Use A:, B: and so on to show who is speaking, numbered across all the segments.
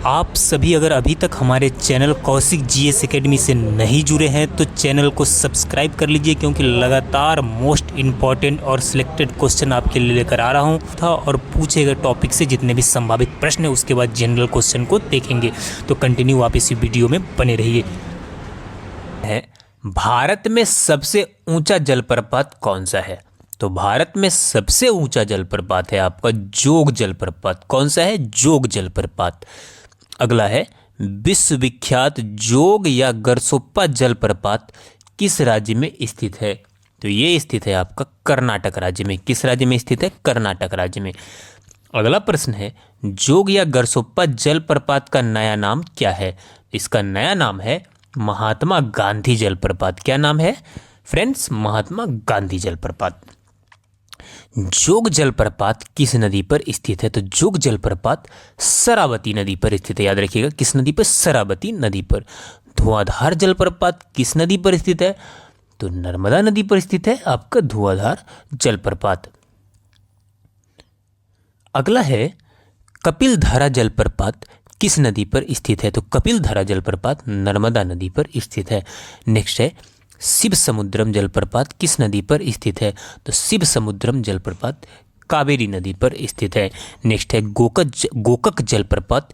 A: आप सभी अगर अभी तक हमारे चैनल कौशिक जीएस एकेडमी से नहीं जुड़े हैं तो चैनल को सब्सक्राइब कर लीजिए, क्योंकि लगातार मोस्ट इम्पॉर्टेंट और सिलेक्टेड क्वेश्चन आपके लिए लेकर आ रहा हूं था और पूछे गए टॉपिक से जितने भी संभावित प्रश्न हैं उसके बाद जनरल क्वेश्चन को देखेंगे। तो कंटिन्यू आप इसी वीडियो में बने रहिए। भारत में सबसे ऊंचा जलप्रपात कौन सा है? तो भारत में सबसे ऊंचा जलप्रपात है आपका जोग जलप्रपात। कौन सा है? जोग जलप्रपात। अगला है विश्वविख्यात जोग या गरसोप्पा जलप्रपात किस राज्य में स्थित है? तो ये स्थित है आपका कर्नाटक राज्य में। किस राज्य में स्थित है? कर्नाटक राज्य में। अगला प्रश्न है जोग या गरसोप्पा जलप्रपात का नया नाम क्या है? इसका नया नाम है महात्मा गांधी जलप्रपात। क्या नाम है फ्रेंड्स? महात्मा गांधी जलप्रपात। जोग जलप्रपात किस नदी पर स्थित है? तो जोग जलप्रपात शरावती नदी पर स्थित है। याद रखिएगा, किस नदी पर? शरावती नदी पर। धुआंधार जलप्रपात किस नदी पर स्थित है? तो नर्मदा नदी पर स्थित है आपका धुआंधार जलप्रपात। अगला है कपिलधारा जलप्रपात किस नदी पर स्थित है? तो कपिलधारा जलप्रपात नर्मदा नदी पर स्थित है। नेक्स्ट है शिव समुद्रम जलप्रपात किस नदी पर स्थित है? तो शिव समुद्रम जलप्रपात कावेरी नदी पर स्थित है। नेक्स्ट है गोकक जलप्रपात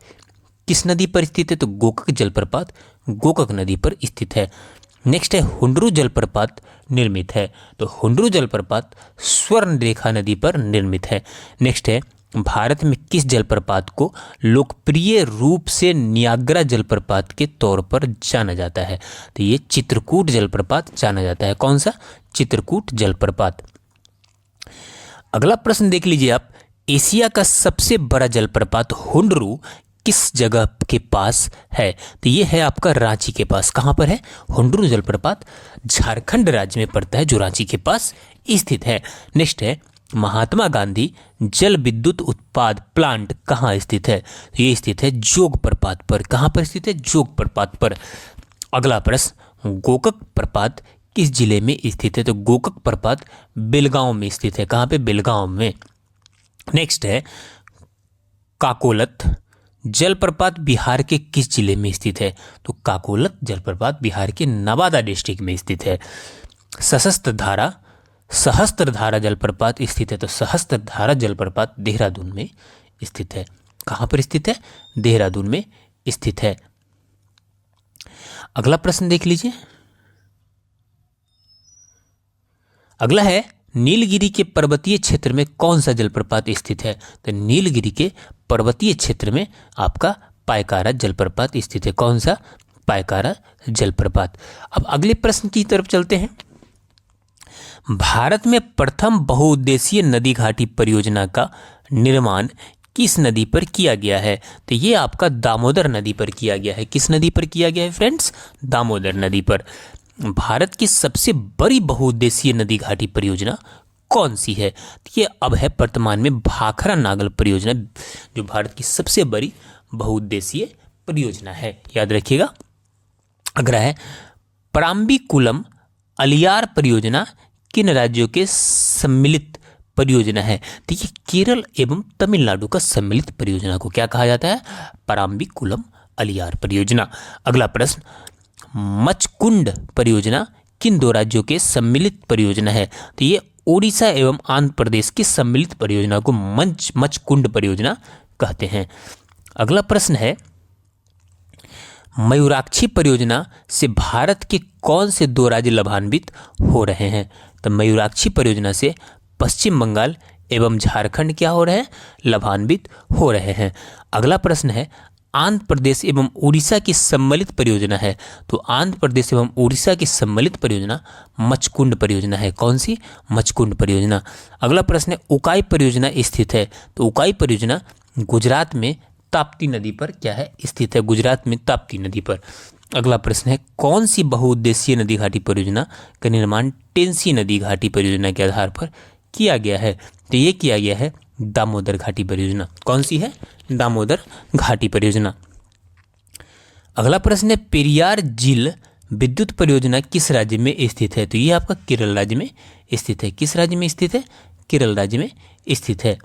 A: किस नदी पर स्थित है? तो गोकक जलप्रपात गोकक नदी पर स्थित है। नेक्स्ट है हुंडरू जलप्रपात निर्मित है। तो हुंडरू जलप्रपात स्वर्णरेखा नदी पर निर्मित है। नेक्स्ट है भारत में किस जलप्रपात को लोकप्रिय रूप से नियाग्रा जलप्रपात के तौर पर जाना जाता है? तो ये चित्रकूट जलप्रपात जाना जाता है। कौन सा? चित्रकूट जलप्रपात। अगला प्रश्न देख लीजिए आप। एशिया का सबसे बड़ा जलप्रपात हुंडरू किस जगह के पास है? तो ये है आपका रांची के पास। कहाँ पर है? हुंडरू जलप्रपात झारखंड राज्य में पड़ता है, जो रांची के पास स्थित है। नेक्स्ट है महात्मा गांधी जल विद्युत उत्पाद प्लांट कहाँ स्थित है? तो ये स्थित है जोग प्रपात पर। कहाँ पर स्थित है? जोग प्रपात पर। अगला प्रश्न गोकक प्रपात किस जिले में स्थित है? तो गोकक प्रपात बेलगांव में स्थित है। कहाँ पे? बेलगांव में। नेक्स्ट है काकोलत जलप्रपात बिहार के किस जिले में स्थित है? तो काकोलत जलप्रपात बिहार के नवादा डिस्ट्रिक्ट में स्थित है। सहस्त्रधारा जलप्रपात स्थित है। तो सहस्त्रधारा जलप्रपात देहरादून में स्थित है। कहाँ पर स्थित है? देहरादून में स्थित है। अगला प्रश्न देख लीजिए। अगला है नीलगिरी के पर्वतीय क्षेत्र में कौन सा जलप्रपात स्थित है? तो नीलगिरी के पर्वतीय क्षेत्र में आपका पायकारा जलप्रपात स्थित है। कौन सा? पायकारा जलप्रपात। अब अगले प्रश्न की तरफ चलते हैं। भारत में प्रथम बहुउद्देशीय नदी घाटी परियोजना का निर्माण किस नदी पर किया गया है? तो ये आपका दामोदर नदी पर किया गया है। किस नदी पर किया गया है फ्रेंड्स? दामोदर नदी पर। भारत की सबसे बड़ी बहुउद्देशीय नदी घाटी परियोजना कौन सी है? तो ये अब है वर्तमान में भाखरा नागल परियोजना, जो भारत की सबसे बड़ी बहुउद्देशीय परियोजना है। याद रखिएगा। अगला है पराम्बिकुलम अलियार परियोजना किन राज्यों के सम्मिलित परियोजना है? तो ये केरल एवं तमिलनाडु का सम्मिलित परियोजना को क्या कहा जाता है? पराम्बिकुलम अलियार परियोजना। अगला प्रश्न मचकुंड परियोजना किन दो राज्यों के सम्मिलित परियोजना है? तो ये ओडिशा एवं आंध्र प्रदेश की सम्मिलित परियोजना को मचकुंड परियोजना कहते हैं। अगला प्रश्न है मयूराक्षी परियोजना से भारत के कौन से दो राज्य लाभान्वित हो रहे हैं? तो मयूराक्षी परियोजना से पश्चिम बंगाल एवं झारखंड क्या हो रहे हैं? लाभान्वित हो रहे हैं। अगला प्रश्न है आंध्र प्रदेश एवं उड़ीसा की सम्मिलित परियोजना है। तो आंध्र प्रदेश एवं उड़ीसा की सम्मिलित परियोजना मचकुंड परियोजना है। कौन सी? मचकुंड परियोजना। अगला प्रश्न है उकाई परियोजना स्थित है। तो उकाई परियोजना गुजरात में ताप्ती नदी पर क्या है? स्थित है। गुजरात में ताप्ती नदी पर। अगला प्रश्न है कौन सी बहुउद्देशीय नदी घाटी परियोजना का निर्माण टेंसी नदी घाटी परियोजना के आधार पर किया गया है? तो ये किया गया है दामोदर घाटी परियोजना। कौन सी है? दामोदर घाटी परियोजना। अगला प्रश्न है पेरियार झील विद्युत परियोजना किस राज्य में स्थित है? तो ये आपका केरल राज्य में स्थित है। किस राज्य में स्थित है? केरल राज्य में स्थित है।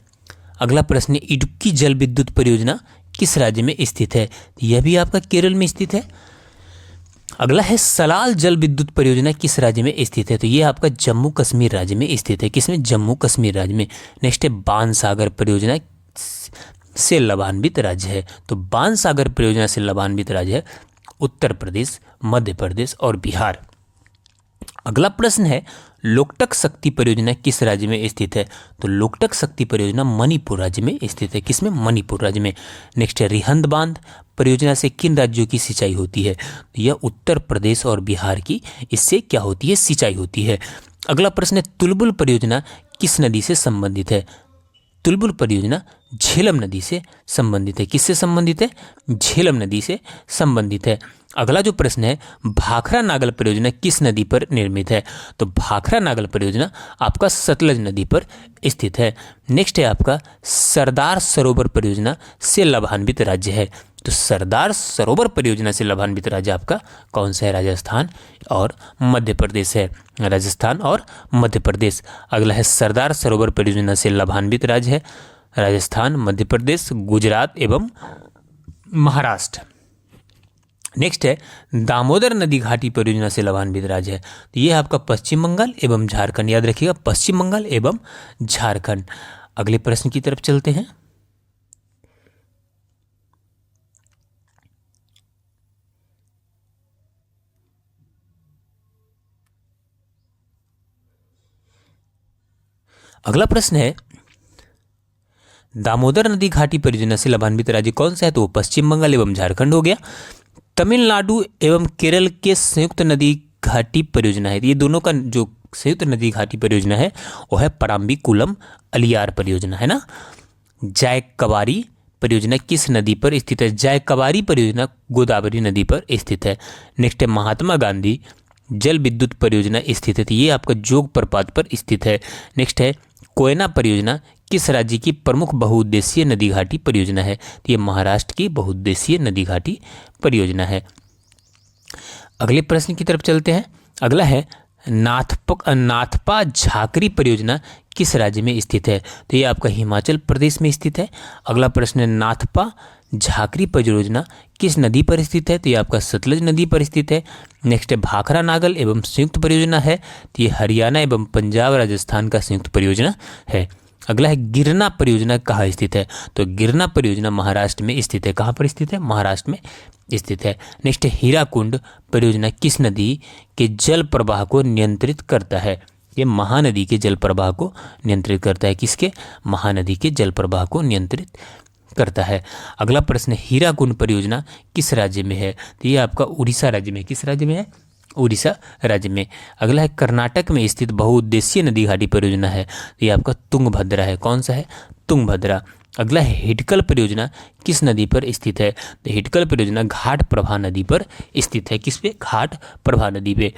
A: अगला प्रश्न है इडुक्की जल विद्युत परियोजना किस राज्य में स्थित है? यह भी आपका केरल में स्थित है। अगला है सलाल जल विद्युत परियोजना किस राज्य में स्थित है? तो ये आपका जम्मू कश्मीर राज्य में स्थित है। किसमें? जम्मू कश्मीर राज्य में। नेक्स्ट है बाणसागर परियोजना से लाभान्वित राज्य है। तो बाणसागर परियोजना से लाभान्वित राज्य है उत्तर प्रदेश, मध्य प्रदेश और बिहार। अगला प्रश्न है लोकटक शक्ति परियोजना किस राज्य में स्थित है? तो लोकटक शक्ति परियोजना मणिपुर राज्य में स्थित है। किसमें? मणिपुर राज्य में। नेक्स्ट है रिहंद बांध परियोजना से किन राज्यों की सिंचाई होती है? तो यह उत्तर प्रदेश और बिहार की इससे क्या होती है? सिंचाई होती है। अगला प्रश्न है तुलबुल परियोजना किस नदी से संबंधित है? तुलबुल परियोजना झेलम नदी से संबंधित है। किससे संबंधित है? झेलम नदी से संबंधित है। अगला जो प्रश्न है भाखरा नागल परियोजना किस नदी पर निर्मित है? तो भाखरा नागल परियोजना आपका सतलज नदी पर स्थित है। नेक्स्ट है आपका सरदार सरोवर परियोजना से लाभान्वित राज्य है। तो सरदार सरोवर परियोजना से लाभान्वित राज्य आपका कौन सा है? राजस्थान और मध्य प्रदेश है। राजस्थान और मध्य प्रदेश। अगला है सरदार सरोवर परियोजना से लाभान्वित राज्य है राजस्थान, मध्य प्रदेश, गुजरात एवं महाराष्ट्र। नेक्स्ट है दामोदर नदी घाटी परियोजना से लाभान्वित राज्य है। तो ये आपका पश्चिम बंगाल एवं झारखंड। याद रखिएगा पश्चिम बंगाल एवं झारखंड। अगले प्रश्न की तरफ चलते हैं। अगला प्रश्न है दामोदर नदी घाटी परियोजना से लाभान्वित राज्य कौन सा है? तो वो पश्चिम बंगाल एवं झारखंड हो गया। तमिलनाडु एवं केरल के संयुक्त नदी घाटी परियोजना है। ये दोनों का जो संयुक्त नदी घाटी परियोजना है वो है पराम्बीकुलम अलियार परियोजना, है ना। जायकवारी परियोजना किस नदी पर स्थित है? जायकवारी परियोजना गोदावरी नदी पर स्थित है। नेक्स्ट है महात्मा गांधी जल विद्युत परियोजना स्थित है। तो ये आपका जोग प्रपात पर स्थित है। नेक्स्ट है कोयना परियोजना किस राज्य की प्रमुख बहुउद्देशीय नदी घाटी परियोजना है? तो ये महाराष्ट्र की बहुउद्देशीय नदी घाटी परियोजना है। अगले प्रश्न की तरफ चलते हैं। अगला है नाथपा झाकरी परियोजना किस राज्य में स्थित है? तो ये आपका हिमाचल प्रदेश में स्थित है। अगला प्रश्न है नाथपा झाकरी परियोजना किस नदी पर स्थित है? तो ये आपका सतलज नदी पर स्थित है। नेक्स्ट है भाखरा नागल एवं संयुक्त परियोजना है। तो ये हरियाणा एवं पंजाब राजस्थान का संयुक्त परियोजना है। अगला है गिरना परियोजना कहाँ स्थित है? तो गिरना परियोजना महाराष्ट्र में स्थित है। कहाँ पर स्थित है? महाराष्ट्र में स्थित है। नेक्स्ट है हीराकुंड परियोजना किस नदी के जल प्रवाह को नियंत्रित करता है? ये महानदी के जल प्रवाह को नियंत्रित करता है। किसके? महानदी के जल प्रवाह को नियंत्रित करता है। अगला प्रश्न है हीराकुंड परियोजना किस राज्य में है? तो ये आपका उड़ीसा राज्य में। किस राज्य में है? उड़ीसा राज्य में। अगला है कर्नाटक में स्थित बहुउद्देशीय नदी घाटी परियोजना है। तो ये आपका तुंगभद्रा है। कौन सा है? तुंगभद्रा। अगला है हिडकल परियोजना किस नदी पर स्थित है? तो हिडकल परियोजना घाट प्रभा नदी पर स्थित है। किस पे? घाट प्रभा नदी पे।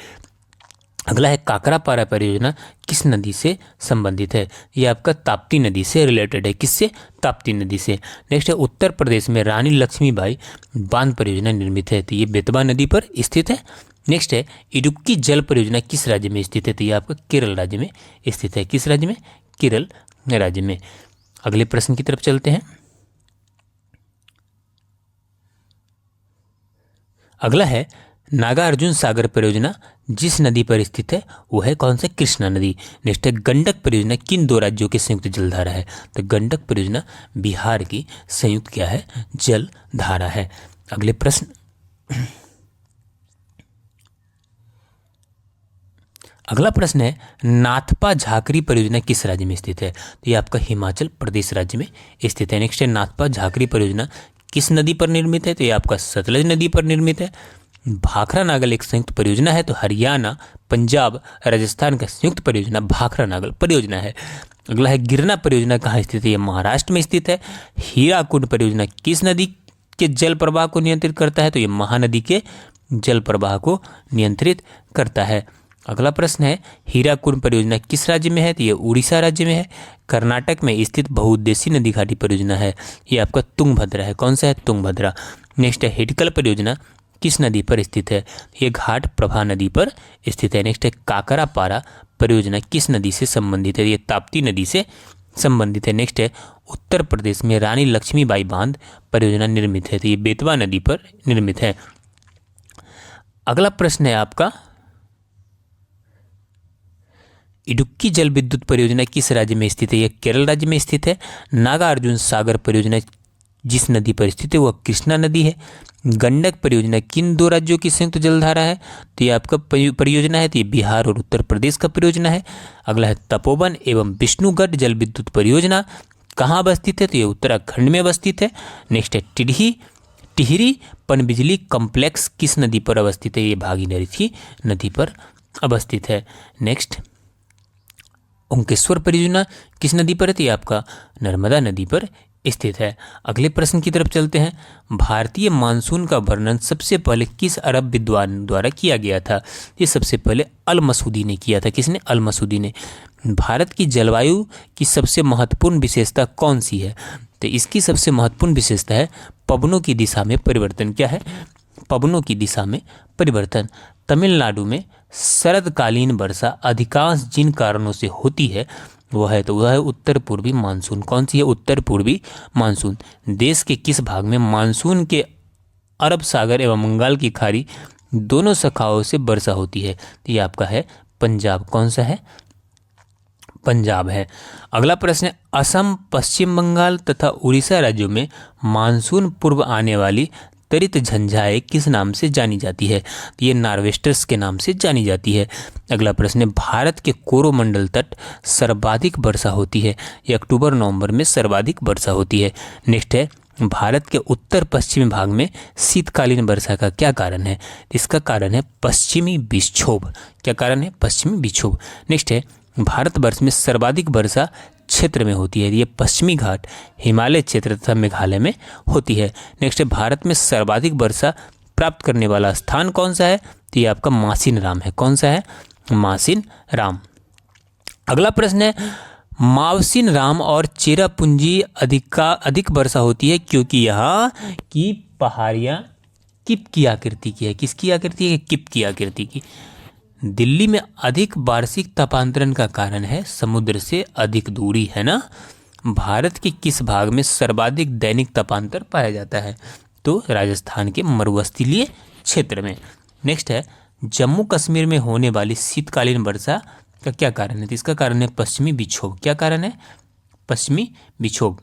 A: अगला है काकरापारा परियोजना किस नदी से संबंधित है? ये आपका ताप्ती नदी से रिलेटेड है। किससे? ताप्ती नदी से। नेक्स्ट है उत्तर प्रदेश में रानी लक्ष्मीबाई बांध परियोजना निर्मित है। तो ये बेतवा नदी पर स्थित है। नेक्स्ट है इडुक्की जल परियोजना किस राज्य में स्थित है? तो ये आपका केरल राज्य में स्थित है। किस राज्य में? केरल राज्य में। अगले प्रश्न की तरफ चलते हैं। अगला है नागार्जुन सागर परियोजना जिस नदी पर स्थित है वो है कौन सा? कृष्णा नदी। नेक्स्ट है गंडक परियोजना किन दो राज्यों की संयुक्त जलधारा है? तो गंडक परियोजना बिहार की संयुक्त क्या है? जल धारा है। अगले प्रश्न। अगला प्रश्न है नाथपा झाकरी परियोजना किस राज्य में स्थित है? तो ये आपका हिमाचल प्रदेश राज्य में स्थित है। नेक्स्ट है नाथपा झाकरी परियोजना किस नदी पर निर्मित है? तो ये आपका सतलज नदी पर निर्मित है। भाखरा नागल एक संयुक्त परियोजना है। तो हरियाणा, पंजाब, राजस्थान का संयुक्त परियोजना भाखरा नागल परियोजना है। अगला है गिरना परियोजना कहाँ स्थित है? ये महाराष्ट्र में स्थित है। हीराकुंड परियोजना किस नदी के जल प्रवाह को नियंत्रित करता है? तो ये महानदी के जल प्रवाह को नियंत्रित करता है। अगला प्रश्न है हीराकुंड परियोजना किस राज्य में है? तो ये उड़ीसा राज्य में है। कर्नाटक में स्थित बहुउद्देशीय नदी घाटी परियोजना है। ये आपका तुंगभद्रा है। कौन सा है? तुंगभद्रा। नेक्स्ट है हिडकल परियोजना किस नदी पर स्थित है? ये घाट प्रभा नदी पर स्थित है। नेक्स्ट है काकरापारा परियोजना किस नदी से संबंधित है? ये ताप्ती नदी से संबंधित है। नेक्स्ट है उत्तर प्रदेश में रानी लक्ष्मीबाई बांध परियोजना निर्मित है, तो ये बेतवा नदी पर निर्मित है। अगला प्रश्न है आपका, इडुक्की जल विद्युत परियोजना किस राज्य में स्थित है? यह केरल राज्य में स्थित है। नागार्जुन सागर परियोजना जिस नदी पर स्थित है वह कृष्णा नदी है। गंडक परियोजना किन दो राज्यों की संयुक्त जलधारा है? तो ये आपका परियोजना है, तो ये बिहार और उत्तर प्रदेश का परियोजना है। अगला है तपोवन एवं विष्णुगढ़ जल विद्युत परियोजना कहाँ अवस्थित है? तो ये उत्तराखंड में अवस्थित है। नेक्स्ट है टिहरी पनबिजली कॉम्प्लेक्स किस नदी पर अवस्थित है? ये भागीरथी नदी पर अवस्थित है। नेक्स्ट ओंकेश्वर परियोजना किस नदी पर है? तो ये आपका नर्मदा नदी पर स्थित है। अगले प्रश्न की तरफ चलते हैं। भारतीय मानसून का वर्णन सबसे पहले किस अरब विद्वान द्वारा किया गया था? ये सबसे पहले अल मसूदी ने किया था। किसने? अल मसूदी ने। भारत की जलवायु की सबसे महत्वपूर्ण विशेषता कौन सी है? तो इसकी सबसे महत्वपूर्ण विशेषता है पवनों की दिशा में परिवर्तन। क्या है? पवनों की दिशा में परिवर्तन। तमिलनाडु में शरदकालीन वर्षा अधिकांश जिन कारणों से होती है वह है उत्तर पूर्वी मानसून। कौन सी है? उत्तर पूर्वी मानसून। देश के किस भाग में मानसून के अरब सागर एवं बंगाल की खाड़ी दोनों शाखाओं से वर्षा होती है? तो ये आपका है पंजाब। कौन सा है? पंजाब है। अगला प्रश्न है, असम, पश्चिम बंगाल तथा उड़ीसा राज्यों में मानसून पूर्व आने वाली त्वरित झंझाएं किस नाम से जानी जाती है? तो ये नार्वेस्टर्स के नाम से जानी जाती है। अगला प्रश्न है, भारत के कोरोमंडल तट सर्वाधिक वर्षा होती है? ये अक्टूबर नवंबर में सर्वाधिक वर्षा होती है। नेक्स्ट है, भारत के उत्तर पश्चिमी भाग में शीतकालीन वर्षा का क्या कारण है? इसका कारण है पश्चिमी विक्षोभ। क्या कारण है? पश्चिमी विक्षोभ। नेक्स्ट है, भारतवर्ष में सर्वाधिक वर्षा क्षेत्र में होती है? ये पश्चिमी घाट, हिमालय क्षेत्र तथा मेघालय में होती है। नेक्स्ट है, भारत में सर्वाधिक वर्षा प्राप्त करने वाला स्थान कौन सा है? तो ये आपका मासिन राम है। कौन सा है? मासिन राम। अगला प्रश्न है, मावसिन राम और चेरापूंजी अधिक वर्षा होती है क्योंकि यहाँ की पहाड़ियाँ किप की आकृति की है। किसकी आकृति है? किप की आकृति की। दिल्ली में अधिक वार्षिक तापांतरण का कारण है समुद्र से अधिक दूरी, है ना। भारत के किस भाग में सर्वाधिक दैनिक तापांतर पाया जाता है? तो राजस्थान के मरुस्थलीय क्षेत्र में। नेक्स्ट है, जम्मू कश्मीर में होने वाली शीतकालीन वर्षा का क्या कारण है? तो इसका कारण है पश्चिमी विक्षोभ। क्या कारण है? पश्चिमी विक्षोभ।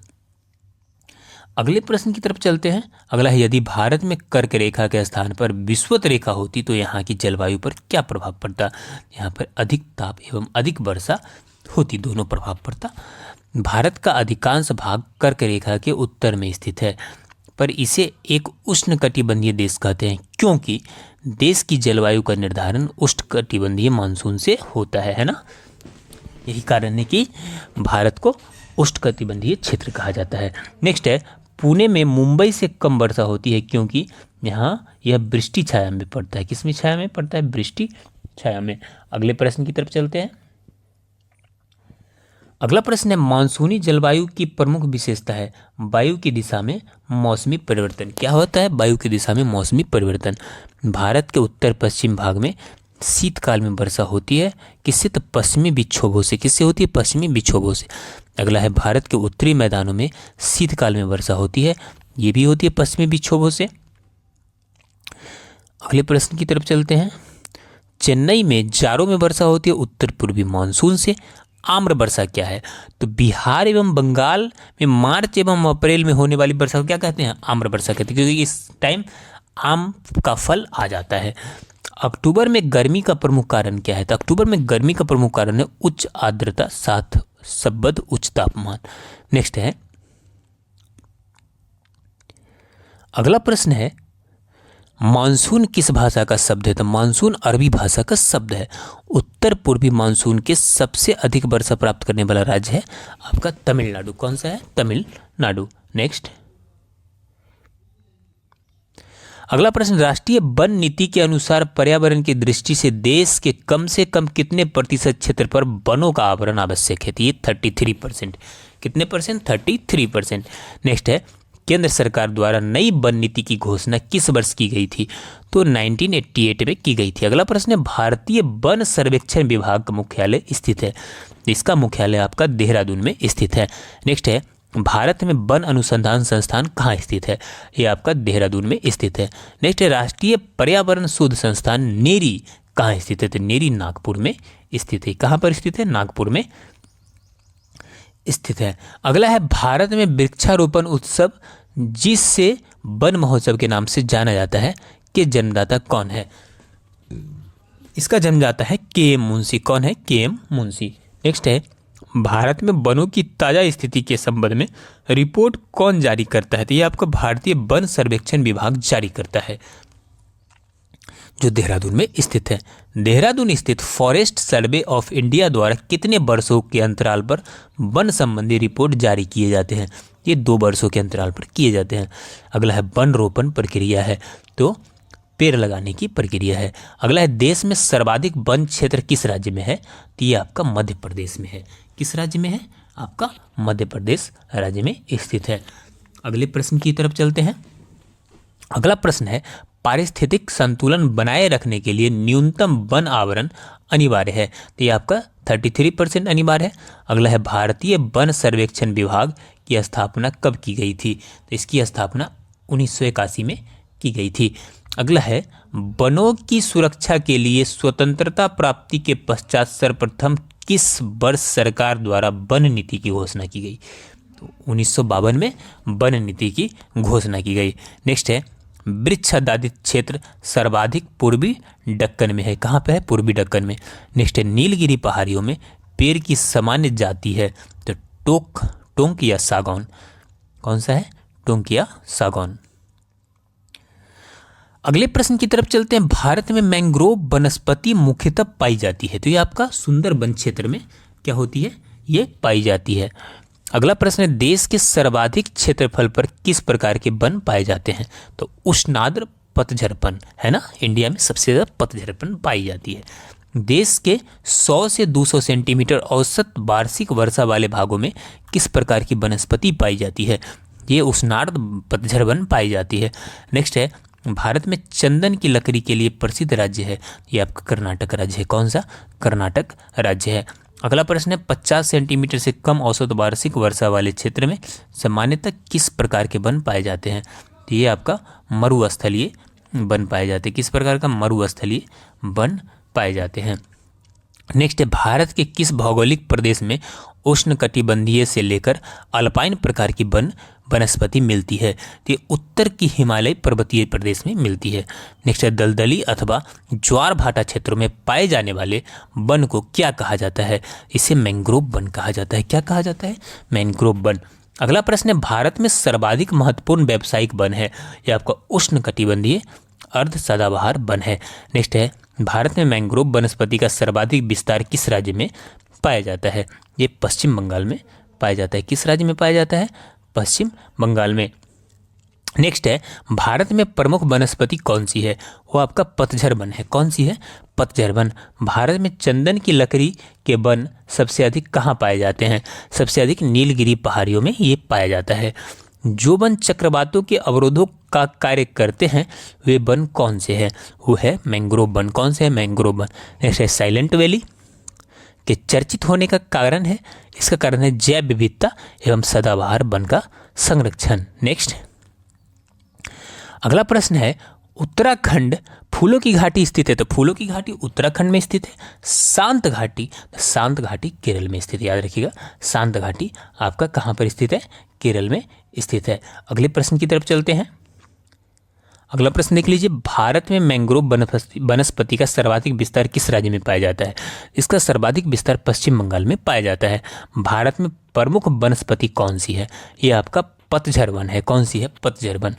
A: अगले प्रश्न की तरफ चलते हैं। अगला है, यदि भारत में कर्क रेखा के स्थान पर विषुवत रेखा होती तो यहाँ की जलवायु पर क्या प्रभाव पड़ता? यहाँ पर अधिक ताप एवं अधिक वर्षा होती, दोनों प्रभाव पड़ता। भारत का अधिकांश भाग कर्क रेखा के उत्तर में स्थित है, पर इसे एक उष्णकटिबंधीय देश कहते हैं क्योंकि देश की जलवायु का निर्धारण उष्णकटिबंधीय मानसून से होता है ना। यही कारण है कि भारत को उष्णकटिबंधीय क्षेत्र कहा जाता है। नेक्स्ट है, पुणे में मुंबई से कम वर्षा होती है क्योंकि यहाँ यह वृष्टि छाया में पड़ता है। किस में छाया में पड़ता है? वृष्टि छाया में। अगले प्रश्न की तरफ चलते हैं। अगला प्रश्न है, मानसूनी जलवायु की प्रमुख विशेषता है वायु की दिशा में मौसमी परिवर्तन। क्या होता है? वायु की दिशा में मौसमी परिवर्तन। भारत के उत्तर पश्चिम भाग में शीतकाल में वर्षा होती है। किससे? तो पश्चिमी विक्षोभों से। किससे होती है? पश्चिमी विक्षोभों से। अगला है, भारत के उत्तरी मैदानों में शीतकाल में वर्षा होती है। ये भी होती है पश्चिमी विक्षोभों से। अगले प्रश्न की तरफ चलते हैं। चेन्नई में जाड़ों में वर्षा होती है उत्तर पूर्वी मानसून से। आम्र वर्षा क्या है? तो बिहार एवं बंगाल में मार्च एवं अप्रैल में होने वाली वर्षा को क्या कहते हैं? आम्र वर्षा कहते हैं क्योंकि इस टाइम आम का फल आ जाता है। अक्टूबर में गर्मी का प्रमुख कारण क्या है? तो अक्टूबर में गर्मी का प्रमुख कारण है उच्च आर्द्रता साथ सबद उच्च तापमान। नेक्स्ट है, अगला प्रश्न है, मानसून किस भाषा का शब्द है? तो मानसून अरबी भाषा का शब्द है। उत्तर पूर्वी मानसून के सबसे अधिक वर्षा प्राप्त करने वाला राज्य है आपका तमिलनाडु। कौन सा है? तमिलनाडु। नेक्स्ट, अगला प्रश्न, राष्ट्रीय वन नीति के अनुसार पर्यावरण की दृष्टि से देश के कम से कम कितने प्रतिशत क्षेत्र पर वनों का आवरण आवश्यक है? तो ये 33%। कितने परसेंट? 33%। नेक्स्ट है, केंद्र सरकार द्वारा नई वन नीति की घोषणा किस वर्ष की गई थी? तो 1988 में की गई थी। अगला प्रश्न है, भारतीय वन सर्वेक्षण विभाग का मुख्यालय स्थित है? इसका मुख्यालय आपका देहरादून में स्थित है। नेक्स्ट है, भारत में वन अनुसंधान संस्थान कहाँ स्थित है? ये आपका देहरादून में स्थित है। नेक्स्ट है, राष्ट्रीय पर्यावरण शोध संस्थान नेरी कहाँ स्थित है? तो नेरी नागपुर में स्थित है। कहाँ पर स्थित है? नागपुर में स्थित है। अगला है, भारत में वृक्षारोपण उत्सव जिससे वन महोत्सव के नाम से जाना जाता है के जन्मदाता कौन है? इसका जन्मदाता है के.एम. मुंशी। कौन है? के.एम. मुंशी। नेक्स्ट है, भारत में वनों की ताजा स्थिति के संबंध में रिपोर्ट कौन जारी करता है? तो ये आपका भारतीय वन सर्वेक्षण विभाग जारी करता है, जो देहरादून में स्थित है। देहरादून स्थित फॉरेस्ट सर्वे ऑफ इंडिया द्वारा कितने वर्षों के अंतराल पर वन संबंधी रिपोर्ट जारी किए जाते हैं? ये 2 वर्षों के अंतराल पर किए जाते हैं। अगला है, वन रोपण प्रक्रिया है, तो पेड़ लगाने की प्रक्रिया है। अगला है, देश में सर्वाधिक वन क्षेत्र किस राज्य में है? तो ये आपका मध्य प्रदेश में है। किस राज्य में है? आपका मध्य प्रदेश राज्य में स्थित है। अगले प्रश्न की तरफ चलते हैं। अगला प्रश्न है, पारिस्थितिक संतुलन बनाए रखने के लिए न्यूनतम वन आवरण अनिवार्य है? तो ये आपका 33% अनिवार्य है। अगला है, भारतीय वन सर्वेक्षण विभाग की स्थापना कब की गई थी? तो इसकी स्थापना 1981 में की गई थी। अगला है, वनों की सुरक्षा के लिए स्वतंत्रता प्राप्ति के पश्चात सर्वप्रथम किस वर्ष सरकार द्वारा वन नीति की घोषणा की गई? तो 1952 में वन नीति की घोषणा की गई। नेक्स्ट है, वृक्षाच्छादित क्षेत्र सर्वाधिक पूर्वी दक्कन में है। कहाँ पे है? पूर्वी दक्कन में। नेक्स्ट है, नीलगिरी पहाड़ियों में पेड़ की सामान्य जाति है? तो टोंक या सागौन। कौन सा है? टोंक या सागौन। अगले प्रश्न की तरफ चलते हैं। भारत में मैंग्रोव वनस्पति मुख्यतः पाई जाती है? तो ये आपका सुंदरबन क्षेत्र में क्या होती है? ये पाई जाती है। अगला प्रश्न है, देश के सर्वाधिक क्षेत्रफल पर किस प्रकार के वन पाए जाते हैं? तो उष्णार्द्र पतझड़ वन है ना, इंडिया में सबसे ज़्यादा पतझड़ वन पाई जाती है। देश के 100 से 200 सेंटीमीटर औसत वार्षिक वर्षा वाले भागों में किस प्रकार की वनस्पति पाई जाती है? ये उष्णार्द्र पतझड़ वन पाई जाती है। नेक्स्ट है, भारत में चंदन की लकड़ी के लिए प्रसिद्ध राज्य है? ये आपका कर्नाटक राज्य है। कौन सा? कर्नाटक राज्य है। अगला प्रश्न है, 50 सेंटीमीटर से कम औसत वार्षिक वर्षा वाले क्षेत्र में सामान्यतः किस प्रकार के वन पाए जाते हैं? तो ये आपका मरुस्थलीय वन पाए जाते हैं। किस प्रकार का? मरुस्थलीय वन पाए जाते हैं। नेक्स्ट है, भारत के किस भौगोलिक प्रदेश में उष्णकटिबंधीय से लेकर अल्पाइन प्रकार की वनस्पति मिलती है? तो ये उत्तर की हिमालय पर्वतीय प्रदेश में मिलती है। नेक्स्ट है, दलदली अथवा ज्वार भाटा क्षेत्रों में पाए जाने वाले वन को क्या कहा जाता है? इसे मैंग्रोव वन कहा जाता है। क्या कहा जाता है? Mangrove one. अगला प्रश्न है, भारत में सर्वाधिक महत्वपूर्ण व्यावसायिक वन है? यह आपका उष्णकटिबंधीय अर्ध सदाबहार वन है। नेक्स्ट है, भारत में मैंग्रोव वनस्पति का सर्वाधिक विस्तार किस राज्य में पाया जाता है? ये पश्चिम बंगाल में पाया जाता है। किस राज्य में पाया जाता है? पश्चिम बंगाल में। नेक्स्ट है, भारत में प्रमुख वनस्पति कौन सी है? वो आपका पतझड़ वन है। कौन सी है? पतझड़ वन। भारत में चंदन की लकड़ी के वन सबसे अधिक कहाँ पाए जाते हैं? सबसे अधिक नीलगिरी पहाड़ियों में ये पाया जाता है। जो वन चक्रवातों के अवरोधों का कार्य करते हैं वे वन कौन से हैं? वो है मैंग्रोव वन। कौन से है? Mangrove one. नेक्स्ट है, साइलेंट वैली के चर्चित होने का कारण है? इसका कारण है जैव विविधता एवं सदाबहार वन का संरक्षण। नेक्स्ट, अगला प्रश्न है, उत्तराखंड फूलों की घाटी स्थित है? तो फूलों की घाटी उत्तराखंड में स्थित है। शांत घाटी? शांत घाटी केरल में स्थित है। याद रखिएगा, शांत घाटी आपका कहाँ पर स्थित है? केरल में स्थित है। अगले प्रश्न की तरफ चलते हैं। अगला प्रश्न देख लीजिए, भारत में मैंग्रोव वनस्पति का सर्वाधिक विस्तार किस राज्य में पाया जाता है? इसका सर्वाधिक विस्तार पश्चिम बंगाल में पाया जाता है। भारत में प्रमुख वनस्पति कौन सी है? ये आपका पतझड़ वन है। कौन सी है? पतझड़ वन।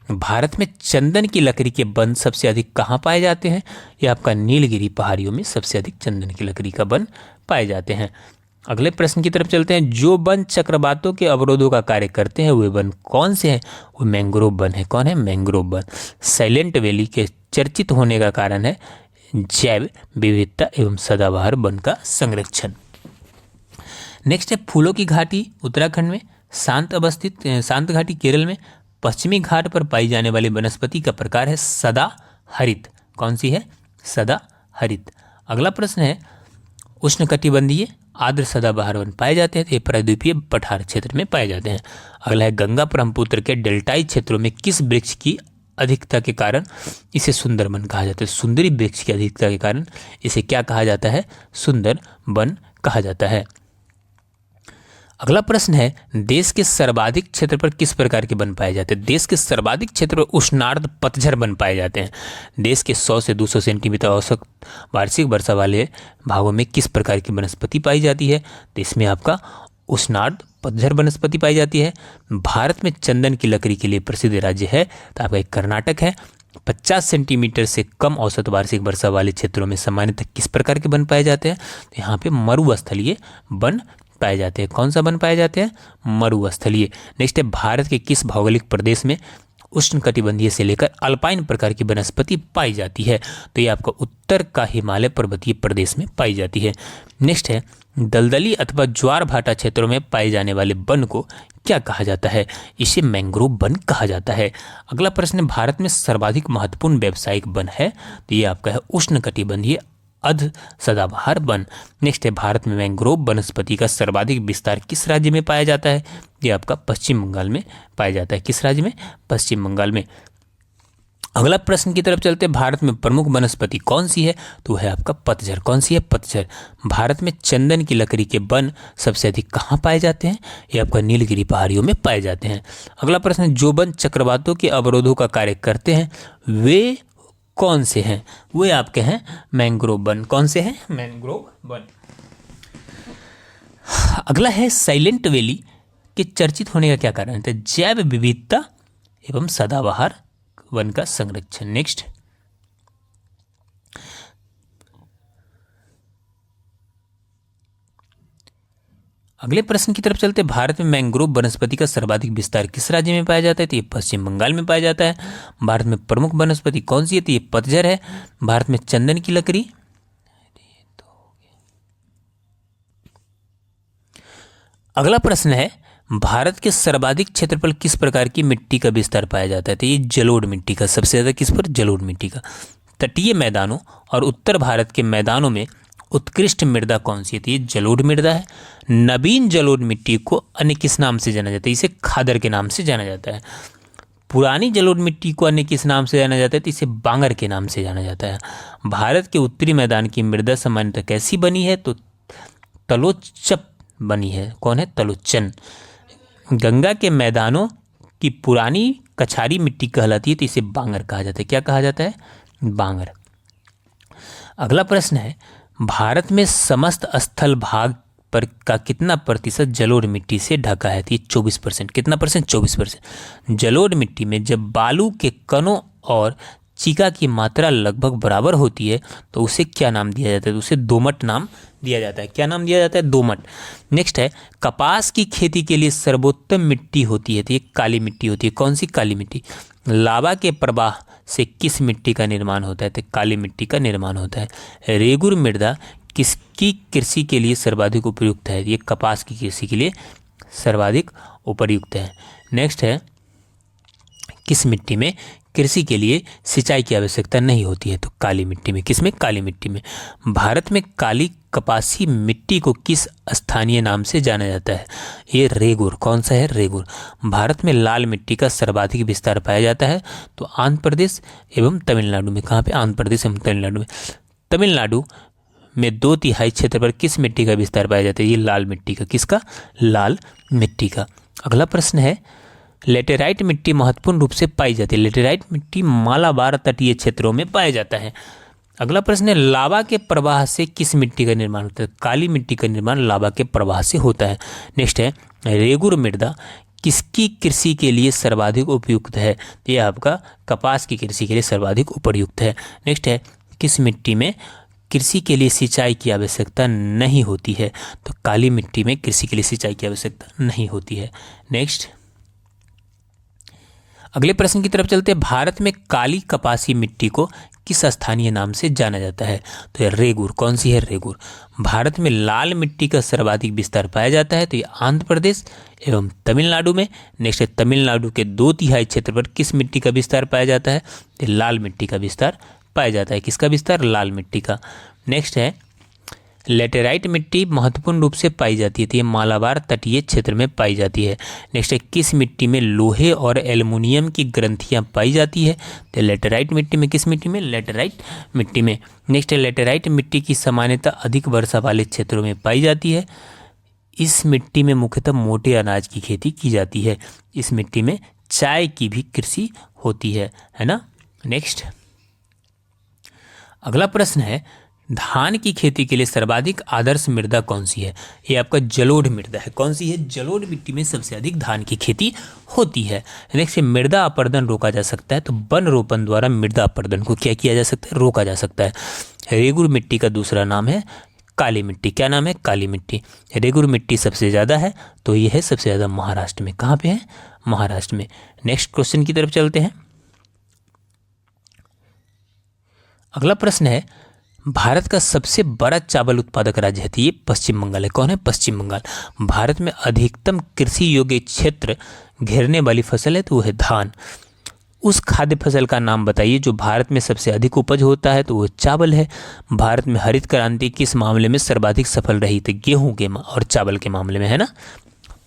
A: भारत में चंदन की लकड़ी के वन सबसे अधिक कहाँ पाए जाते हैं? ये आपका नीलगिरी पहाड़ियों में सबसे अधिक चंदन की लकड़ी का वन पाए जाते हैं। अगले प्रश्न की तरफ चलते हैं। जो वन चक्रवातों के अवरोधों का कार्य करते हैं वे वन कौन से हैं? वो मैंग्रोव वन है। कौन है? Mangrove one. साइलेंट वैली के चर्चित होने का कारण है जैव विविधता एवं सदाबहार वन का संरक्षण। नेक्स्ट है, फूलों की घाटी उत्तराखंड में शांत घाटी केरल में पश्चिमी घाट पर पाई जाने वाली वनस्पति का प्रकार है सदाहरित। कौन सी है? सदाहरित। अगला प्रश्न है उष्णकटिबंधीय आर्द्र सदाबहार वन पाए जाते हैं तो ये प्रायद्वीपीय पठार क्षेत्र में पाए जाते हैं। अगला है गंगा ब्रह्मपुत्र के डेल्टाई क्षेत्रों में किस वृक्ष की अधिकता के कारण इसे सुंदर वन कहा जाता है? सुंदरी वृक्ष की अधिकता के कारण इसे क्या कहा जाता है? सुंदर वन कहा जाता है। अगला प्रश्न है देश के सर्वाधिक क्षेत्र पर किस प्रकार के वन पाए जाते हैं? देश के सर्वाधिक क्षेत्र पर उष्णार्ध पतझड़ वन पाए जाते हैं। देश के 100 से 200 सेंटीमीटर औसत वार्षिक वर्षा वाले भागों में किस प्रकार की वनस्पति पाई जाती है? तो इसमें आपका उष्णार्ध पतझड़ वनस्पति पाई जाती है। भारत में चंदन की लकड़ी के लिए प्रसिद्ध राज्य है तो आपका एक कर्नाटक है। 50 सेंटीमीटर से कम औसत वार्षिक वर्षा वाले क्षेत्रों में सामान्यतः किस प्रकार के वन पाए जाते हैं? तो यहाँ पे मरुस्थलीय वन पाए जाते हैं। कौन सा वन पाए जाते हैं? मरुस्थलीय। नेक्स्ट है भारत के किस भौगोलिक प्रदेश में उष्णकटिबंधीय से लेकर अल्पाइन प्रकार की वनस्पति पाई जाती है? तो ये आपका उत्तर का हिमालय पर्वतीय प्रदेश में पाई जाती है। नेक्स्ट है दलदली अथवा ज्वार भाटा क्षेत्रों में पाए जाने वाले वन को क्या कहा जाता है? इसे मैंग्रोव वन कहा जाता है। अगला प्रश्न है भारत में सर्वाधिक महत्वपूर्ण व्यावसायिक वन है तो ये आपका है उष्णकटिबंधीय अर्ध सदाबहार वन। नेक्स्ट है भारत में मैंग्रोव वनस्पति का सर्वाधिक विस्तार किस राज्य में पाया जाता है? ये आपका पश्चिम बंगाल में पाया जाता है। किस राज्य में? पश्चिम बंगाल में। अगला प्रश्न की तरफ चलते हैं भारत में प्रमुख वनस्पति कौन सी है? तो है आपका पतझड़। कौन सी है? पतझड़। भारत में चंदन की लकड़ी के वन सबसे अधिक कहाँ पाए जाते हैं? ये आपका नीलगिरी पहाड़ियों में पाए जाते हैं। अगला प्रश्न जो वन चक्रवातों के अवरोधों का कार्य करते हैं वे कौन से हैं? वे आपके हैं मैंग्रोव वन। कौन से हैं? Mangrove one. अगला है साइलेंट वैली के चर्चित होने का क्या कारण है? तो जैव विविधता एवं सदाबहार वन का संरक्षण। नेक्स्ट अगले प्रश्न की तरफ चलते भारत में मैंग्रोव वनस्पति का सर्वाधिक विस्तार किस राज्य में पाया जाता है? तो ये पश्चिम बंगाल में पाया जाता है। भारत में प्रमुख वनस्पति कौन सी है? तो ये पतझड़ है। भारत में चंदन की लकड़ी अगला प्रश्न है भारत के सर्वाधिक क्षेत्रफल किस प्रकार की मिट्टी का विस्तार पाया जाता है? तो ये जलोढ़ मिट्टी का। सबसे ज्यादा किस पर? जलोढ़ मिट्टी का। तटीय मैदानों और उत्तर भारत के मैदानों में उत्कृष्ट मृदा कौन सी है? तो ये जलोढ़ मृदा है। नवीन जलोढ़ मिट्टी को अन्य किस नाम से जाना जाता है? इसे खादर के नाम से जाना जाता है। पुरानी जलोढ़ मिट्टी को अन्य किस नाम से जाना जाता है? तो इसे बांगर के नाम से जाना जाता है। भारत के उत्तरी मैदान की मृदा सामान्यतः कैसी बनी है? तो तलोचप बनी है। कौन है? तलोचन। गंगा के मैदानों की पुरानी कछारी मिट्टी कहलाती है तो इसे बांगर कहा जाता है। क्या कहा जाता है? बांगर। अगला प्रश्न है भारत में समस्त स्थल भाग पर का कितना प्रतिशत जलोढ़ मिट्टी से ढका है? तो ये 24%। कितना परसेंट? 24%। जलोढ़ मिट्टी में जब बालू के कणों और चीका की मात्रा लगभग बराबर होती है तो उसे क्या नाम दिया जाता है? तो उसे दोमट नाम दिया जाता है। क्या नाम दिया जाता है? दोमट। नेक्स्ट है कपास की खेती के लिए सर्वोत्तम मिट्टी होती है तो ये काली मिट्टी होती है। कौन सी? काली मिट्टी। लावा के प्रवाह से किस मिट्टी का निर्माण होता है? तो काली मिट्टी का निर्माण होता है। रेगुर मृदा किसकी कृषि के लिए सर्वाधिक उपयुक्त है? ये कपास की कृषि के लिए सर्वाधिक उपयुक्त है। नेक्स्ट है किस मिट्टी में कृषि के लिए सिंचाई की आवश्यकता नहीं होती है? तो काली मिट्टी में। किसमें? काली मिट्टी में। भारत में काली कपासी मिट्टी को किस स्थानीय नाम से जाना जाता है? ये रेगुर। कौन सा है? रेगुर। भारत में लाल मिट्टी का सर्वाधिक विस्तार पाया जाता है तो आंध्र प्रदेश एवं तमिलनाडु में। कहाँ पे? आंध्र प्रदेश एवं तमिलनाडु में। तमिलनाडु में 2/3 क्षेत्र पर किस मिट्टी का विस्तार पाया जाता है? ये लाल मिट्टी का। किसका? लाल मिट्टी का। अगला प्रश्न है लेटेराइट मिट्टी महत्वपूर्ण रूप से पाई जाती है। लेटेराइट मिट्टी मालाबार तटीय क्षेत्रों में पाया जाता है। अगला प्रश्न है लावा के प्रवाह से किस मिट्टी का निर्माण होता है? काली मिट्टी का निर्माण लावा के प्रवाह से होता है। नेक्स्ट है रेगुर मृदा किसकी कृषि के लिए सर्वाधिक उपयुक्त है? ये आपका कपास की कृषि के लिए सर्वाधिक उपयुक्त है। नेक्स्ट है किस मिट्टी में कृषि के लिए सिंचाई की आवश्यकता नहीं होती है? तो काली मिट्टी में कृषि के लिए सिंचाई की आवश्यकता नहीं होती है। नेक्स्ट अगले प्रश्न की तरफ चलते हैं। भारत में काली कपासी मिट्टी को किस स्थानीय नाम से जाना जाता है? तो ये रेगुर। कौन सी है? रेगुर। भारत में लाल मिट्टी का सर्वाधिक विस्तार पाया जाता है, तो ये आंध्र प्रदेश एवं तमिलनाडु में। नेक्स्ट है, तमिलनाडु के 2/3 क्षेत्र पर किस मिट्टी का विस्तार पाया जाता है? तो लाल मिट्टी का विस्तार पाया जाता है। किसका विस्तार? लाल मिट्टी का। नेक्स्ट है, लेटेराइट मिट्टी महत्वपूर्ण रूप से पाई जाती है, तो ये मालाबार तटीय क्षेत्र में पाई जाती है। नेक्स्ट है, किस मिट्टी में लोहे और एल्युमिनियम की ग्रंथियां पाई जाती है? तो लेटेराइट मिट्टी में। किस मिट्टी में? लेटेराइट मिट्टी में। नेक्स्ट है, लेटेराइट मिट्टी की सामान्यता अधिक वर्षा वाले क्षेत्रों में पाई जाती है। इस मिट्टी में मुख्यतः मोटे अनाज की खेती की जाती है। इस मिट्टी में चाय की भी कृषि होती है ना। नेक्स्ट, अगला प्रश्न है, धान की खेती के लिए सर्वाधिक आदर्श मृदा कौन सी है? ये आपका जलोढ़ मृदा है। कौन सी है? जलोढ़ मिट्टी में सबसे अधिक धान की खेती होती है। नेक्स्ट, मृदा अपरदन रोका जा सकता है, तो वन रोपण द्वारा मृदा अपरदन को क्या किया जा सकता है? रोका जा सकता है। रेगुर मिट्टी का दूसरा नाम है काली मिट्टी। क्या नाम है? काली मिट्टी। रेगुर मिट्टी सबसे ज़्यादा है, तो ये है सबसे ज़्यादा महाराष्ट्र में। कहाँ पे है? महाराष्ट्र में। नेक्स्ट क्वेश्चन की तरफ चलते हैं। अगला प्रश्न है, भारत का सबसे बड़ा चावल उत्पादक राज्य है, तो ये पश्चिम बंगाल है। कौन है? पश्चिम बंगाल। भारत में अधिकतम कृषि योग्य क्षेत्र घेरने वाली फसल है, तो वो है धान। उस खाद्य फसल का नाम बताइए जो भारत में सबसे अधिक उपज होता है, तो वो चावल है। भारत में हरित क्रांति किस मामले में सर्वाधिक सफल रही? तो गेहूं के और चावल के मामले में, है ना।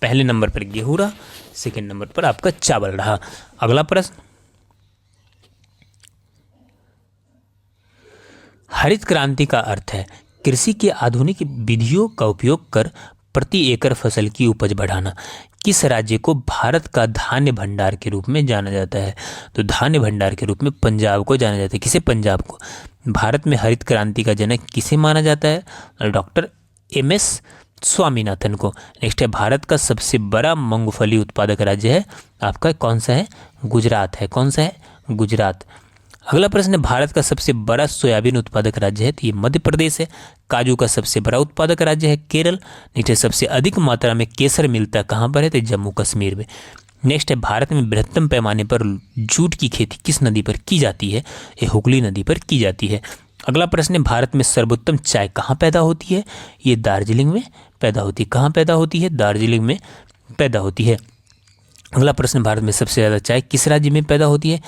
A: पहले नंबर पर गेहूं रहा, सेकेंड नंबर पर आपका चावल रहा। अगला प्रश्न, हरित क्रांति का अर्थ है कृषि की आधुनिक विधियों का उपयोग कर प्रति एकड़ फसल की उपज बढ़ाना। किस राज्य को भारत का धान्य भंडार के रूप में जाना जाता है? तो धान्य भंडार के रूप में पंजाब को जाना जाता है। किसे? पंजाब को। भारत में हरित क्रांति का जनक किसे माना जाता है? डॉक्टर MS स्वामीनाथन को। नेक्स्ट है, भारत का सबसे बड़ा मूंगफली उत्पादक राज्य है आपका कौन सा है? गुजरात है। कौन सा है? गुजरात। अगला प्रश्न है, भारत का सबसे बड़ा सोयाबीन उत्पादक राज्य है, तो ये मध्य प्रदेश है। काजू का सबसे बड़ा उत्पादक राज्य है केरल। नीचे सबसे अधिक मात्रा में केसर मिलता कहाँ पर है? तो जम्मू कश्मीर में। नेक्स्ट है, भारत में बृहत्तम पैमाने पर जूट की खेती किस नदी पर की जाती है? ये हुगली नदी पर की जाती है। अगला प्रश्न है, भारत में सर्वोत्तम चाय कहाँ पैदा होती है? ये दार्जिलिंग में पैदा होती है। कहाँ पैदा होती है? दार्जिलिंग में पैदा होती है। अगला प्रश्न, भारत में सबसे ज़्यादा चाय किस राज्य में पैदा होती है?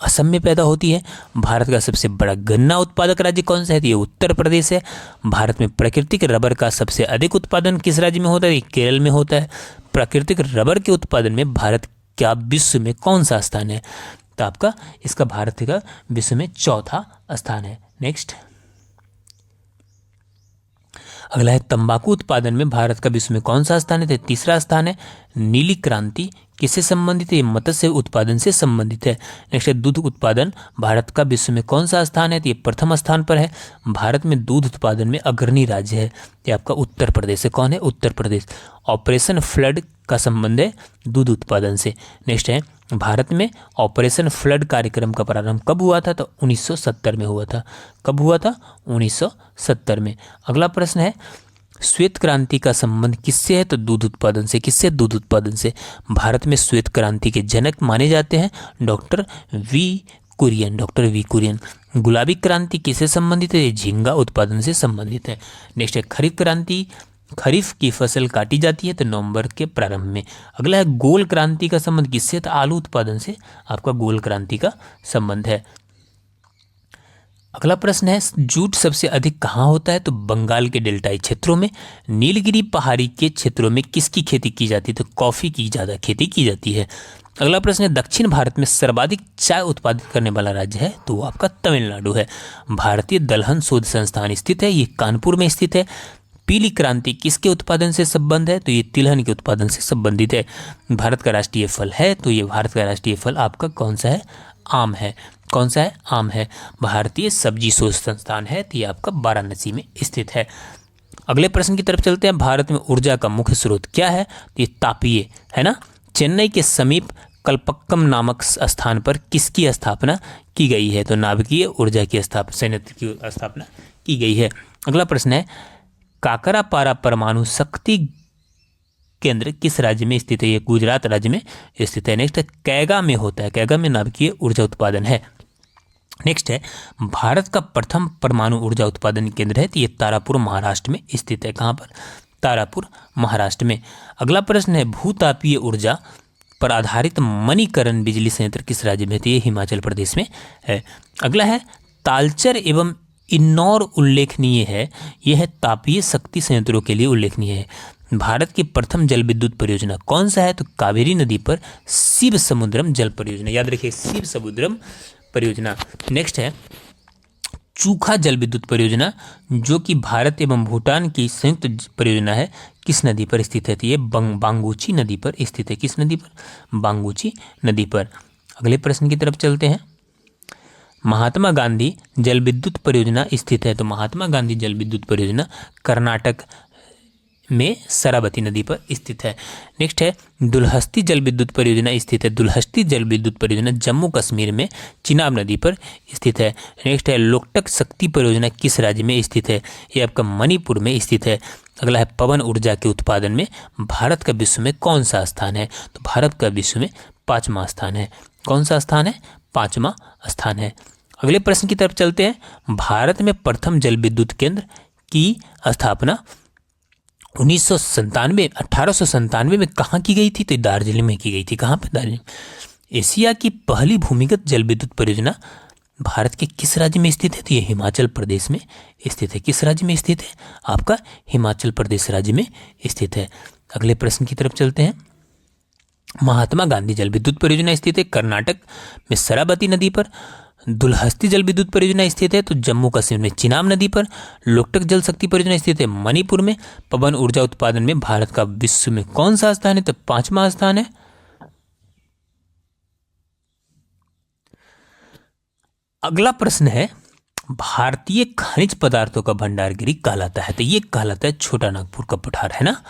A: असम में पैदा होती है। भारत का सबसे बड़ा गन्ना उत्पादक राज्य कौन सा है? तो ये उत्तर प्रदेश है। भारत में प्राकृतिक रबर का सबसे अधिक उत्पादन किस राज्य में होता है? ये केरल में होता है। प्राकृतिक रबर के उत्पादन में भारत का विश्व में कौन सा स्थान है? तो आपका इसका भारत का विश्व में चौथा स्थान है। नेक्स्ट, अगला है, तंबाकू उत्पादन में भारत का विश्व में कौन सा स्थान है? तो तीसरा स्थान है। नीली क्रांति किससे संबंधित है? ये मत्स्य उत्पादन से संबंधित है। नेक्स्ट है, दूध उत्पादन भारत का विश्व में कौन सा स्थान है? तो ये प्रथम स्थान पर है। भारत में दूध उत्पादन में अग्रणी राज्य है, ये आपका उत्तर प्रदेश है। कौन है? उत्तर प्रदेश। ऑपरेशन फ्लड का संबंध है दूध उत्पादन से। नेक्स्ट है, भारत में ऑपरेशन फ्लड कार्यक्रम का प्रारंभ कब हुआ था? तो 1970 में हुआ था। कब हुआ था? 1970 में। अगला प्रश्न है, श्वेत क्रांति का संबंध किससे है? तो दूध उत्पादन से। किससे? दूध उत्पादन से। भारत में श्वेत क्रांति के जनक माने जाते हैं doctor V Kurien. Doctor V Kurien. गुलाबी क्रांति किससे संबंधित है? झींगा उत्पादन से संबंधित है। नेक्स्ट है, हरित क्रांति खरीफ की फसल काटी जाती है तो नवंबर के प्रारंभ में। अगला है, गोल क्रांति का संबंध किससे? तो आलू उत्पादन से आपका गोल क्रांति का संबंध है। अगला प्रश्न है, जूट सबसे अधिक कहाँ होता है? तो बंगाल के डेल्टाई क्षेत्रों में। नीलगिरी पहाड़ी के क्षेत्रों में किसकी खेती की जाती है? तो कॉफ़ी की ज़्यादा खेती की जाती है। अगला प्रश्न है, दक्षिण भारत में सर्वाधिक चाय उत्पादित करने वाला राज्य है, तो वो आपका तमिलनाडु है। भारतीय दलहन शोध संस्थान स्थित है, ये कानपुर में स्थित है। पीली क्रांति किसके उत्पादन से संबंध है? तो ये तिलहन के उत्पादन से संबंधित है। भारत का राष्ट्रीय फल है, तो ये भारत का राष्ट्रीय फल आपका कौन सा है? आम है। कौन सा है? आम है। भारतीय सब्जी शोध संस्थान है, तो ये आपका वाराणसी में स्थित है। अगले प्रश्न की तरफ चलते हैं, भारत में ऊर्जा का मुख्य स्रोत क्या है? तो ये तापीय है ना। चेन्नई के समीप कल्पक्कम नामक स्थान पर किसकी स्थापना की गई है? तो नाभिकीय ऊर्जा की संयंत्र की स्थापना की गई है। अगला प्रश्न है, काकरापारा परमाणु शक्ति केंद्र किस राज्य में स्थित है? ये गुजरात राज्य में स्थित है। नेक्स्ट है कैगा में होता है, कैगा में नाभिकीय ऊर्जा उत्पादन है। नेक्स्ट है भारत का प्रथम परमाणु ऊर्जा उत्पादन केंद्र है, तो ये तारापुर महाराष्ट्र में स्थित है। कहाँ पर? तारापुर महाराष्ट्र में। अगला प्रश्न है भूतापीय ऊर्जा पर आधारित मणिकरण बिजली संयंत्र किस राज्य में? तो ये हिमाचल प्रदेश में है। अगला है तालचर एवं इन्नौर उल्लेखनीय है, यह है तापीय शक्ति संयंत्रों के लिए उल्लेखनीय है। भारत की प्रथम जल विद्युत परियोजना कौन सा है? तो कावेरी नदी पर शिव समुद्रम जल परियोजना, याद रखिए शिव समुद्रम परियोजना। नेक्स्ट है चूखा जल विद्युत परियोजना जो कि भारत एवं भूटान की संयुक्त परियोजना है, किस नदी पर स्थित है? तो ये बांगूची नदी पर स्थित है। किस नदी पर? बांगूची नदी पर। अगले प्रश्न की तरफ चलते हैं। महात्मा गांधी जल विद्युत परियोजना स्थित है, तो महात्मा गांधी जल विद्युत परियोजना कर्नाटक में शरावती नदी पर स्थित है। नेक्स्ट है दुलहस्ती जल विद्युत परियोजना स्थित है, दुलहस्ती जल विद्युत परियोजना जम्मू कश्मीर में चिनाब नदी पर स्थित है। नेक्स्ट है लोकटक शक्ति परियोजना किस राज्य में स्थित है? ये आपका मणिपुर में स्थित है। अगला है पवन ऊर्जा के उत्पादन में भारत का विश्व में कौन सा स्थान है? तो भारत का विश्व में 5वां स्थान है। कौन सा स्थान है? 5वां स्थान है। अगले प्रश्न की तरफ चलते हैं। भारत में प्रथम जल विद्युत केंद्र की स्थापना 1897 में कहाँ की गई थी? तो दार्जिलिंग में की गई थी। कहाँ पे? दार्जिलिंग। एशिया की पहली भूमिगत जल विद्युत परियोजना भारत के किस राज्य में स्थित है? तो ये हिमाचल प्रदेश में स्थित है। किस राज्य में स्थित है? आपका हिमाचल प्रदेश राज्य में स्थित है। अगले प्रश्न की तरफ चलते हैं। महात्मा गांधी जल विद्युत परियोजना स्थित है कर्नाटक में शरावती नदी पर। दुलहस्ती जल विद्युत परियोजना स्थित है तो जम्मू कश्मीर में चिनाब नदी पर। लोकटक जल शक्ति परियोजना स्थित है मणिपुर में। पवन ऊर्जा उत्पादन में भारत का विश्व में कौन सा स्थान है? तो 5वां स्थान है। अगला प्रश्न है भारतीय खनिज पदार्थों का भंडारगिरी कहलाता है, तो ये कहलाता है छोटा नागपुर का पठार, है ना।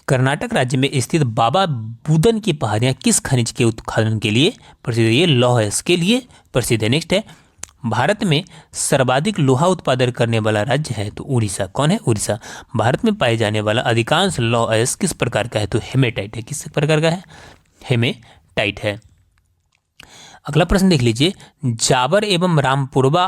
A: कर्नाटक राज्य में स्थित बाबा बुदन की पहाड़ियां किस खनिज के उत्खनन के लिए प्रसिद्ध है? ये लौह के लिए प्रसिद्ध है। नेक्स्ट है भारत में सर्वाधिक लोहा उत्पादन करने वाला राज्य है, तो उड़ीसा। कौन है? उड़ीसा। भारत में पाए जाने वाला अधिकांश लौह अयस्क किस प्रकार का है? तो हेमेटाइट है। किस प्रकार का है? हेमेटाइट है। अगला प्रश्न देख लीजिए। जावर एवं रामपुरा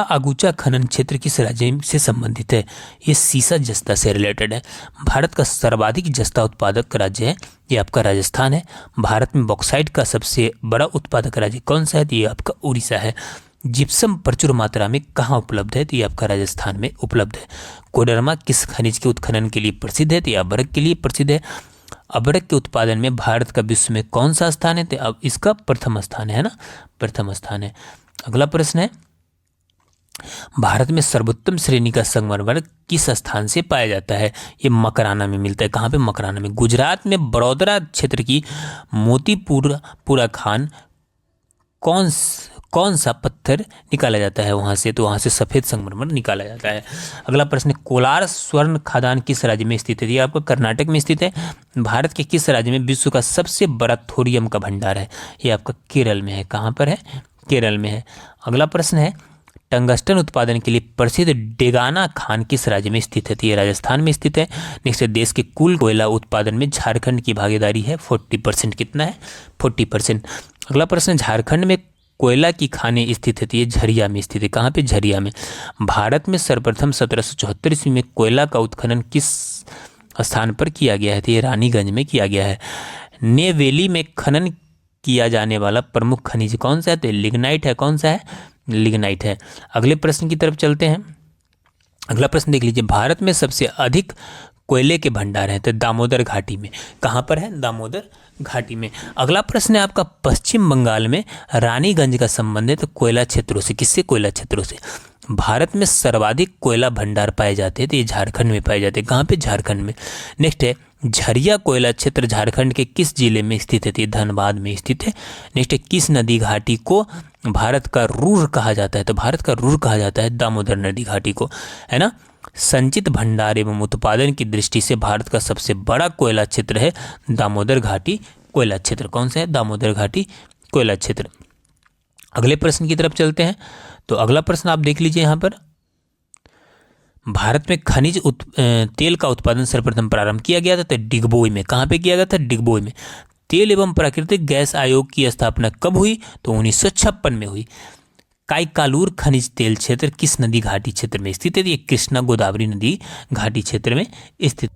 A: आगूचा खनन क्षेत्र किस राज्य से संबंधित है? ये सीसा जस्ता से रिलेटेड है। भारत का सर्वाधिक जस्ता उत्पादक राज्य है, ये आपका राजस्थान है। भारत में बॉक्साइट का सबसे बड़ा उत्पादक राज्य कौन सा है? तो ये आपका उड़ीसा है। जिप्सम प्रचुर मात्रा में कहाँ उपलब्ध है? तो ये आपका राजस्थान में उपलब्ध है। कोडरमा किस खनिज के उत्खनन के लिए प्रसिद्ध है? तो ये अभ्रक के लिए प्रसिद्ध है। अभ्रक के उत्पादन में भारत का विश्व में कौन सा स्थान है? तो अब इसका प्रथम स्थान है ना, प्रथम स्थान है। अगला प्रश्न है भारत में सर्वोत्तम श्रेणी का संगमरमर किस स्थान से पाया जाता है? ये मकराना में मिलता है। कहाँ पे? मकराना में। गुजरात में बड़ौदा क्षेत्र की मोतीपुरा खान कौन सा पत्थर निकाला जाता है वहाँ से? तो वहाँ से सफ़ेद संगमरमर निकाला जाता है। अगला प्रश्न है कोलार स्वर्ण खदान किस राज्य में स्थित है? ये आपका कर्नाटक में स्थित है। भारत के किस राज्य में विश्व का सबसे बड़ा थोरियम का भंडार है? ये आपका केरल में है। कहाँ पर है? केरल में है। अगला प्रश्न है टंगस्टन उत्पादन के लिए प्रसिद्ध डेगाना खान किस राज्य में स्थित है? तो ये राजस्थान में स्थित है। नेक्स्ट, देश के कुल कोयला उत्पादन में झारखंड की भागीदारी है 40%। कितना है? 40%। अगला प्रश्न, झारखंड में कोयला की खानें स्थित है, तो ये झरिया में स्थित है। कहाँ पे? झरिया में। भारत में सर्वप्रथम 1774 ईस्वी में कोयला का उत्खनन किस स्थान पर किया गया है? तो ये रानीगंज में किया गया है। नेवेली में खनन किया जाने वाला प्रमुख खनिज कौन सा है? तो लिग्नाइट है। कौन सा है? लिग्नाइट है। अगले प्रश्न की तरफ चलते हैं। अगला प्रश्न देख लीजिए। भारत में सबसे अधिक कोयले के भंडार हैं तो दामोदर घाटी में। कहाँ पर है? दामोदर घाटी में। अगला प्रश्न है आपका पश्चिम बंगाल में रानीगंज का संबंध है तो कोयला क्षेत्रों से। किससे? कोयला क्षेत्रों से। भारत में सर्वाधिक कोयला भंडार पाए जाते हैं तो ये झारखंड में पाए जाते हैं। कहाँ पे? झारखंड में। नेक्स्ट है झरिया कोयला क्षेत्र झारखंड के किस जिले में स्थित है? तो ये धनबाद में स्थित है। नेक्स्ट है किस नदी घाटी को भारत का रूर कहा जाता है? तो भारत का रूर कहा जाता है दामोदर नदी घाटी को, है ना। संचित भंडार एवं उत्पादन की दृष्टि से भारत का सबसे बड़ा कोयला क्षेत्र है दामोदर घाटी कोयला क्षेत्र। कौन सा है? दामोदर घाटी कोयला क्षेत्र। अगले प्रश्न की तरफ चलते हैं। तो अगला प्रश्न आप देख लीजिए यहाँ पर। भारत में तेल का उत्पादन सर्वप्रथम प्रारंभ किया गया था तो डिगबोई में। कहाँ पे किया गया था? डिगबोई में। तेल एवं प्राकृतिक गैस आयोग की स्थापना कब हुई? तो 1956 में हुई। काइकालूर खनिज तेल क्षेत्र किस नदी घाटी क्षेत्र में स्थित है? ये कृष्णा गोदावरी नदी घाटी क्षेत्र में स्थित।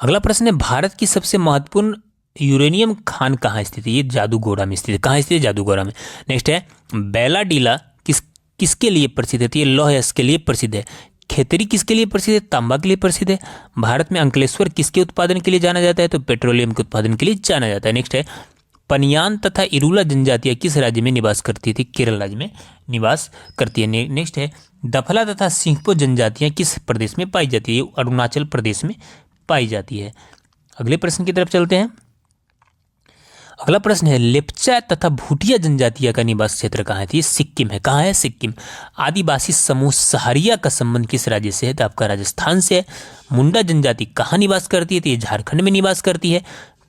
A: अगला प्रश्न है, भारत की सबसे महत्वपूर्ण यूरेनियम खान कहाँ स्थित है? ये जादूगोड़ा में स्थित है। कहाँ स्थित है? जादूगोड़ा में। नेक्स्ट है, बैलाडीला किसके लिए प्रसिद्ध है? तो ये लौह अयस्क के लिए प्रसिद्ध है। खेतरी किसके लिए प्रसिद्ध है? तांबा के लिए प्रसिद्ध है। भारत में अंकलेश्वर किसके उत्पादन के लिए जाना जाता है? तो पेट्रोलियम के उत्पादन के लिए जाना जाता है। नेक्स्ट है, पनियान तथा इरूला जनजातियां किस राज्य में निवास करती थी? केरल राज्य में निवास करती है। नेक्स्ट है, दफला तथा सिंहपो जनजातियां किस प्रदेश में पाई जाती है? अरुणाचल प्रदेश में पाई जाती है। अगले प्रश्न की तरफ चलते हैं। अगला प्रश्न है, लेप्चा तथा भूटिया जनजातियां का निवास क्षेत्र कहाँ है? तो ये सिक्किम है। कहाँ है? सिक्किम। आदिवासी समूह सहारिया का संबंध किस राज्य से है? तो आपका राजस्थान से है। मुंडा जनजाति कहाँ निवास करती है? तो ये झारखंड में निवास करती है।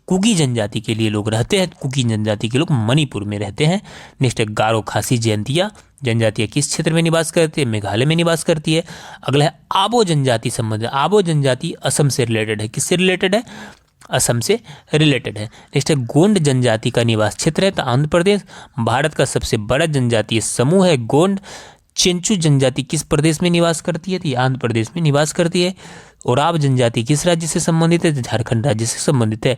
A: कुकी जनजाति के लिए लोग रहते हैं, कुकी जनजाति के लोग मणिपुर में रहते हैं। नेक्स्ट है, गारो खासी जयंतिया जनजातियां किस क्षेत्र में निवास करती है? मेघालय में निवास करती है। अगला है, आबो जनजाति संबंध। आबो जनजाति असम से रिलेटेड है। किससे रिलेटेड है? असम से रिलेटेड है। नेक्स्ट है, गोंड जनजाति का निवास क्षेत्र है तो आंध्र प्रदेश। भारत का सबसे बड़ा जनजातीय समूह है गोंड। चेंचू जनजाति किस प्रदेश में निवास करती है? तो ये आंध्र प्रदेश में निवास करती है। ओराव जनजाति किस राज्य से संबंधित है? तो झारखंड राज्य से संबंधित है।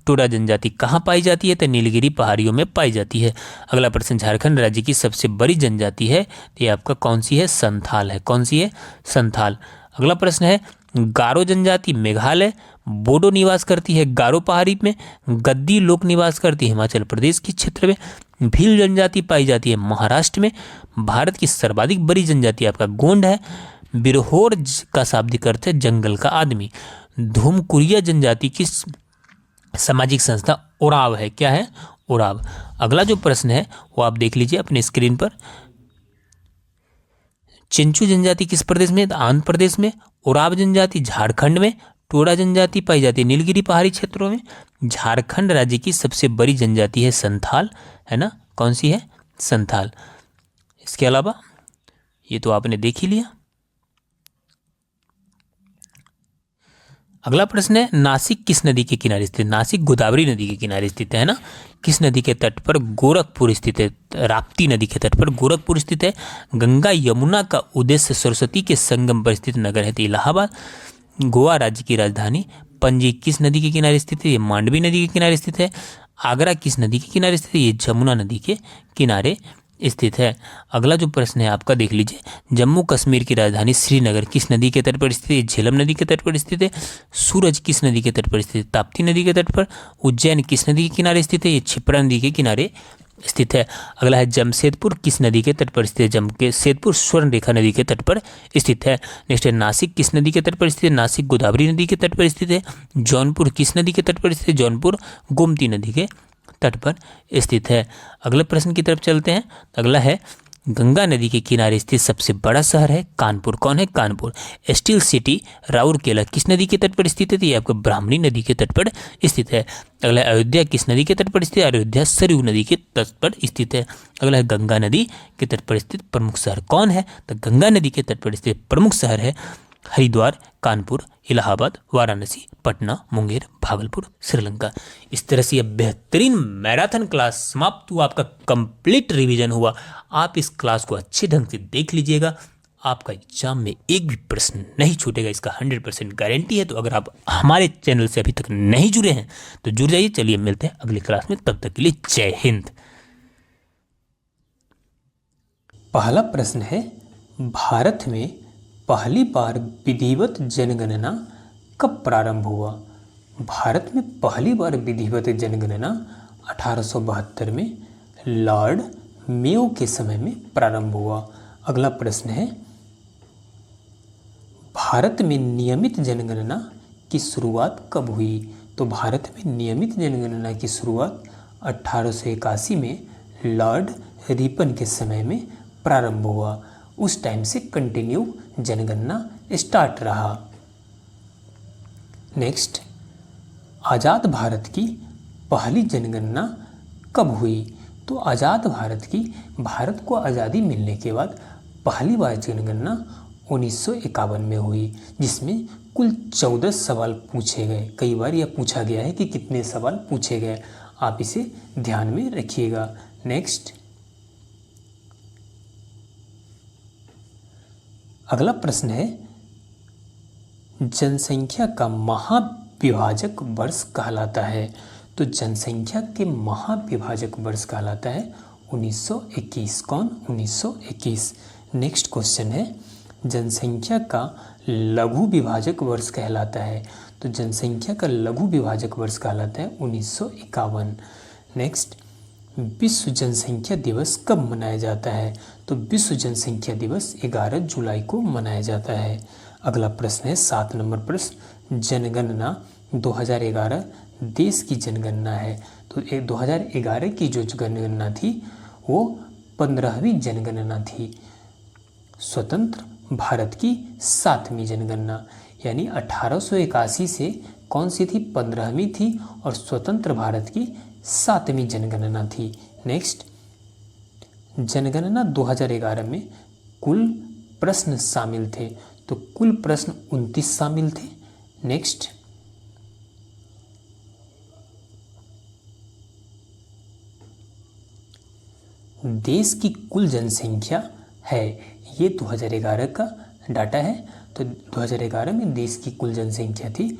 A: टोडा जनजाति कहाँ पाई जाती है? तो नीलगिरी पहाड़ियों में पाई जाती है। अगला प्रश्न, झारखंड राज्य की सबसे बड़ी जनजाति है तो ये आपका कौन सी है? संथाल है। कौन सी है? संथाल। अगला प्रश्न है, गारो जनजाति मेघालय। बोडो निवास करती है गारो पहाड़ी में। गद्दी लोक निवास करती है हिमाचल प्रदेश के क्षेत्र में। भील जनजाति पाई जाती है महाराष्ट्र में। भारत की सर्वाधिक बड़ी जनजाति आपका गोंड है। बिरहोर का शाब्दिक अर्थ है जंगल का आदमी। धूमकुरिया जनजाति की सामाजिक संस्था ओराव है। क्या है? ओराव। अगला जो प्रश्न है वो आप देख लीजिए अपने स्क्रीन पर। चिंचू जनजाति किस प्रदेश में? आंध्र प्रदेश में। ओराव जनजाति झारखंड में। टोडा जनजाति पाई जाती है नीलगिरी पहाड़ी क्षेत्रों में। झारखंड राज्य की सबसे बड़ी जनजाति है संथाल, है ना? कौन सी है? संथाल। इसके अलावा ये तो आपने देख ही लिया। अगला प्रश्न है, नासिक किस नदी के किनारे स्थित है? नासिक गोदावरी नदी के किनारे स्थित है ना? किस नदी के तट पर? गोरखपुर स्थित है। राप्ती नदी के तट पर गोरखपुर स्थित है। गंगा यमुना का उद्देश्य सरस्वती के संगम पर स्थित नगर है तो इलाहाबाद। गोवा राज्य की राजधानी पणजी किस नदी के किनारे स्थित है? ये मांडवी नदी के किनारे स्थित है। आगरा किस नदी के किनारे स्थित है? ये जमुना नदी के किनारे स्थित है। अगला जो प्रश्न है आपका देख लीजिए, जम्मू कश्मीर की राजधानी श्रीनगर किस नदी के तट पर स्थित है? झेलम नदी के तट पर स्थित है। सूरज किस नदी के तट पर स्थित है? ताप्ती नदी के तट पर। उज्जैन किस नदी के किनारे स्थित है? ये क्षिप्रा नदी के किनारे स्थित है। अगला है, जमशेदपुर किस नदी के तट पर स्थित है? जमशेदपुर स्वर्ण रेखा नदी के तट पर स्थित है। नेक्स्ट है, नासिक किस नदी के तट पर स्थित है? नासिक गोदावरी नदी के तट पर स्थित है। जौनपुर किस नदी के तट पर स्थित है? जौनपुर गोमती नदी के तट पर स्थित है। अगले प्रश्न की तरफ चलते हैं। अगला है, गंगा नदी के किनारे स्थित सबसे बड़ा शहर है कानपुर। कौन है? कानपुर। स्टील सिटी राउरकेला किस नदी के तट पर स्थित है? तो ये आपका ब्राह्मणी नदी के तट पर स्थित है। अगला है, अयोध्या किस नदी के तट पर स्थित है? अयोध्या सरयू नदी के तट पर स्थित है। अगला है, गंगा नदी के तट पर स्थित प्रमुख शहर कौन है? तो गंगा नदी के तट पर स्थित प्रमुख शहर है हरिद्वार, कानपुर, इलाहाबाद, वाराणसी, पटना, मुंगेर, भागलपुर, श्रीलंका। इस तरह से यह बेहतरीन मैराथन क्लास समाप्त हुआ, आपका कंप्लीट रिवीजन हुआ। आप इस क्लास को अच्छे ढंग से देख लीजिएगा, आपका एग्जाम में एक भी प्रश्न नहीं छूटेगा, इसका 100% गारंटी है। तो अगर आप हमारे चैनल से अभी तक नहीं जुड़े हैं तो जुड़ जाइए। चलिए मिलते हैं अगली क्लास में, तब तक के लिए जय हिंद। पहला प्रश्न है, भारत में पहली बार विधिवत जनगणना कब प्रारंभ हुआ? भारत में पहली बार विधिवत जनगणना 1872 में लॉर्ड मेयो के समय में प्रारंभ हुआ। अगला प्रश्न है, भारत में नियमित जनगणना की शुरुआत कब हुई? तो भारत में नियमित जनगणना की शुरुआत 1881 में लॉर्ड रिपन के समय में प्रारंभ हुआ। उस टाइम से कंटिन्यू जनगणना स्टार्ट रहा। नेक्स्ट, आज़ाद भारत की पहली जनगणना कब हुई? तो आज़ाद भारत की, भारत को आज़ादी मिलने के बाद पहली बार जनगणना 1951 में हुई, जिसमें कुल 14 सवाल पूछे गए। कई बार यह पूछा गया है कि कितने सवाल पूछे गए, आप इसे ध्यान में रखिएगा। नेक्स्ट, अगला प्रश्न है, जनसंख्या का महाविभाजक वर्ष कहलाता है। तो जनसंख्या के महाविभाजक वर्ष कहलाता है 1921। कौन? 1921। नेक्स्ट क्वेश्चन है, जनसंख्या का लघु विभाजक वर्ष कहलाता है। तो जनसंख्या का लघु विभाजक वर्ष कहलाता है 1951। नेक्स्ट, विश्व जनसंख्या दिवस कब मनाया जाता है? तो विश्व जनसंख्या दिवस 11 जुलाई को मनाया जाता है। अगला प्रश्न है 7 नंबर प्रश्न, जनगणना 2011 देश की जनगणना है। तो 2011 की जो जनगणना थी वो 15वीं जनगणना थी। स्वतंत्र भारत की 7वीं जनगणना, यानी 1881 से कौन सी थी? 15वीं थी, और स्वतंत्र भारत की 7वीं जनगणना थी। नेक्स्ट, जनगणना 2011 में कुल प्रश्न शामिल थे। तो कुल प्रश्न 29 शामिल थे। नेक्स्ट, देश की कुल जनसंख्या है, ये 2011 का डाटा है। तो 2011 में देश की कुल जनसंख्या थी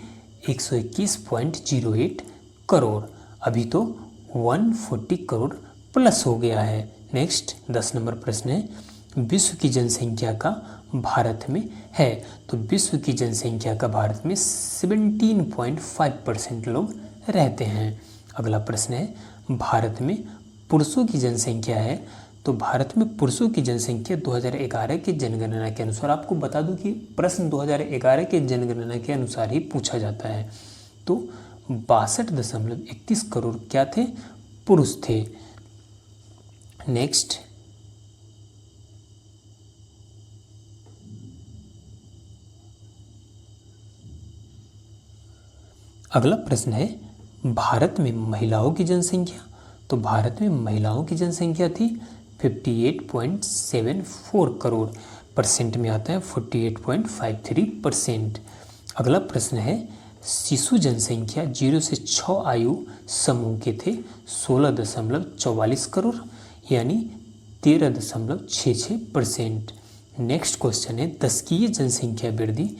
A: 121.08 करोड़। अभी तो 140 करोड़ प्लस हो गया है। नेक्स्ट, 10 नंबर प्रश्न है, विश्व की जनसंख्या का भारत में है। तो विश्व की जनसंख्या का भारत में 17.5% लोग रहते हैं। अगला प्रश्न है, भारत में पुरुषों की जनसंख्या है। तो भारत में पुरुषों की जनसंख्या 2011 की जनगणना के अनुसार, आपको बता दूं कि प्रश्न 2011 के जनगणना के अनुसार ही पूछा जाता है। तो 62.31 करोड़ क्या थे? पुरुष थे। नेक्स्ट, अगला प्रश्न है, भारत में महिलाओं की जनसंख्या। तो भारत में महिलाओं की जनसंख्या थी 58.74 करोड़। परसेंट में आता है 48.53%। अगला प्रश्न है, शिशु जनसंख्या 0 से 6 आयु समूह के थे 16.44 करोड़, यानी 13.66%। नेक्स्ट क्वेश्चन है, दशकीय जनसंख्या वृद्धि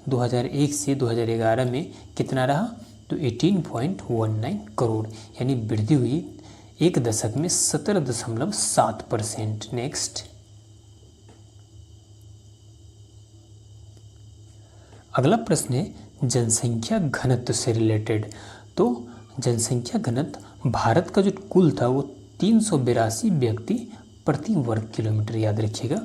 A: 2001 से 2011 में कितना रहा? तो 18.19 करोड़, यानी वृद्धि हुई एक दशक में 17.7%। नेक्स्ट, अगला प्रश्न है, जनसंख्या घनत्व से रिलेटेड। तो जनसंख्या घनत्व भारत का जो कुल था वो 382 व्यक्ति प्रति वर्ग किलोमीटर, याद रखिएगा।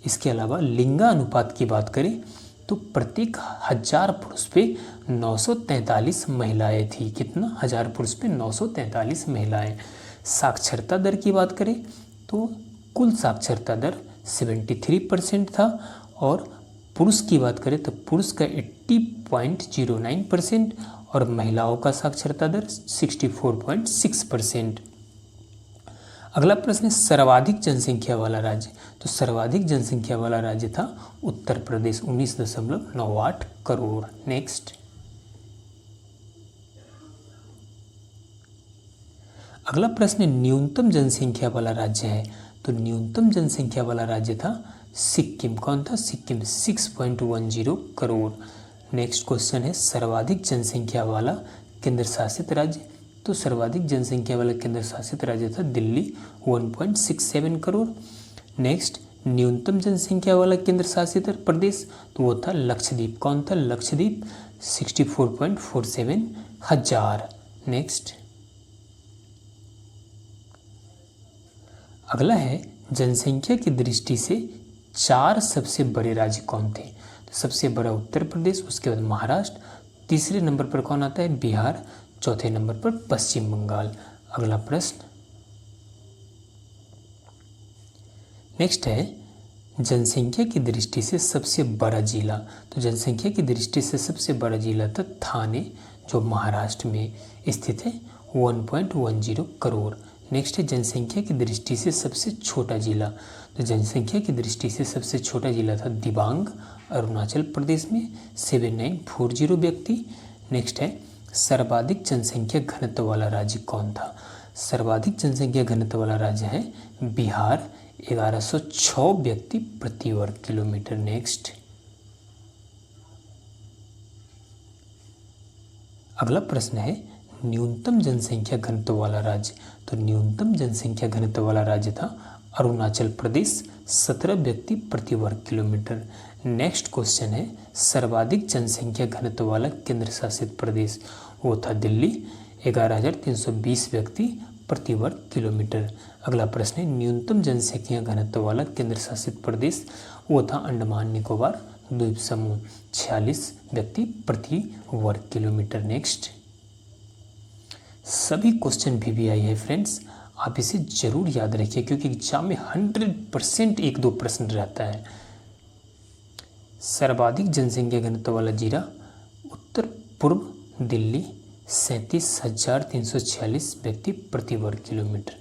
A: इसके अलावा लिंगानुपात की बात करें तो प्रत्येक 1000 पुरुष पे 943 महिलाएं थी। कितना? 1000 पुरुष पे 943 महिलाएं। साक्षरता दर की बात करें तो कुल साक्षरता दर 73% था, और पुरुष की बात करें तो पुरुष का 80.09% और महिलाओं का साक्षरता दर 64.6%। अगला प्रश्न है, सर्वाधिक जनसंख्या वाला राज्य। तो सर्वाधिक जनसंख्या वाला राज्य था उत्तर प्रदेश, 19.98 करोड़। नेक्स्ट, अगला प्रश्न न्यूनतम जनसंख्या वाला राज्य है। तो न्यूनतम जनसंख्या वाला राज्य था सिक्किम। कौन था? सिक्किम, 6.10 करोड़। नेक्स्ट क्वेश्चन है, सर्वाधिक जनसंख्या वाला केंद्र शासित राज्य। तो सर्वाधिक जनसंख्या वाला केंद्र शासित राज्य था दिल्ली, 1.67 करोड़। नेक्स्ट, न्यूनतम जनसंख्या वाला केंद्र शासित प्रदेश तो वो था लक्षद्वीप। कौन था? लक्षद्वीप, 64.47 हजार। नेक्स्ट, अगला है, जनसंख्या की दृष्टि से 4 सबसे बड़े राज्य कौन थे? तो सबसे बड़ा उत्तर प्रदेश, उसके बाद महाराष्ट्र, तीसरे नंबर पर कौन आता है? बिहार, चौथे नंबर पर पश्चिम बंगाल। अगला प्रश्न नेक्स्ट है, जनसंख्या की दृष्टि से सबसे बड़ा जिला। तो जनसंख्या की दृष्टि से सबसे बड़ा जिला था थाने, जो महाराष्ट्र में स्थित है, 1.10 करोड़। नेक्स्ट है जनसंख्या की दृष्टि से सबसे छोटा जिला। तो जनसंख्या की दृष्टि से सबसे छोटा जिला था दिबांग, अरुणाचल प्रदेश में 7940 व्यक्ति। नेक्स्ट है सर्वाधिक जनसंख्या घनत्व वाला राज्य कौन था। सर्वाधिक जनसंख्या घनत्व वाला राज्य है बिहार, 1106 व्यक्ति प्रति वर्ग किलोमीटर। नेक्स्ट अगला प्रश्न है न्यूनतम जनसंख्या घनत्व वाला राज्य। तो न्यूनतम जनसंख्या घनत्व वाला राज्य था अरुणाचल प्रदेश, 17 व्यक्ति प्रति वर्ग किलोमीटर। नेक्स्ट क्वेश्चन है सर्वाधिक जनसंख्या घनत्व वाला केंद्र शासित प्रदेश। वो था दिल्ली, 11,320 व्यक्ति प्रति वर्ग किलोमीटर। अगला प्रश्न है न्यूनतम जनसंख्या घनत्व वाला केंद्र शासित प्रदेश। वो था अंडमान निकोबार द्वीप समूह, 46 व्यक्ति प्रति वर्ग किलोमीटर। नेक्स्ट सभी क्वेश्चन VVI है फ्रेंड्स, आप इसे जरूर याद रखिए क्योंकि एग्जाम में 100% 1-2 प्रश्न रहता है। सर्वाधिक जनसंख्या घनत्व वाला जिला उत्तर पूर्व दिल्ली, 37,346 व्यक्ति प्रति वर्ग किलोमीटर।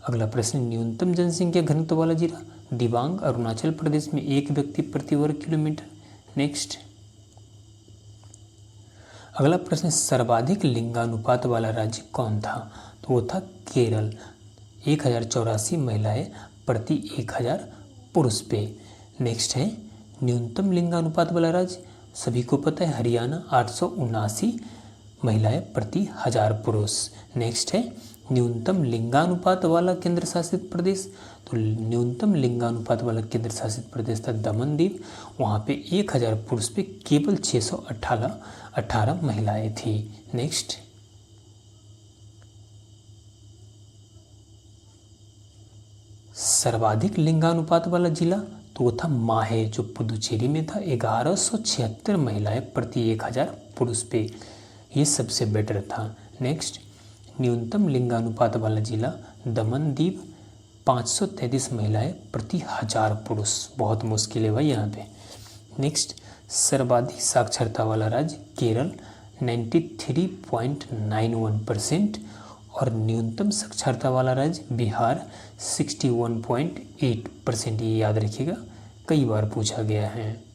A: अगला प्रश्न न्यूनतम जनसंख्या घनत्व वाला जिला दिबांग, अरुणाचल प्रदेश में 1 व्यक्ति प्रति वर्ग किलोमीटर। नेक्स्ट अगला प्रश्न सर्वाधिक लिंगानुपात वाला राज्य कौन था। तो वो था केरल, 1084 महिलाएं प्रति 1000 पुरुष पे। नेक्स्ट है न्यूनतम लिंगानुपात वाला राज्य, सभी को पता है हरियाणा, 879 महिलाएं प्रति 1000 पुरुष। नेक्स्ट है न्यूनतम लिंगानुपात वाला केंद्र शासित प्रदेश। तो न्यूनतम लिंगानुपात वाला केंद्र शासित प्रदेश था दमन दीव, वहाँ पे 1000 पुरुष पे केवल 618 महिलाएं थी। नेक्स्ट सर्वाधिक लिंगानुपात वाला जिला तो वो था माहे, जो पुदुचेरी में था, 1176 महिलाएं प्रति 1000 पुरुष पे, ये सबसे बेटर था। नेक्स्ट न्यूनतम लिंगानुपात वाला जिला दमन दीव, 533 महिलाएं प्रति 1000 पुरुष, बहुत मुश्किल है भाई यहाँ पे। नेक्स्ट सर्वाधिक साक्षरता वाला राज्य केरल, 93.91%, और न्यूनतम साक्षरता वाला राज्य बिहार, 61.8%। ये याद रखिएगा, कई बार पूछा गया है।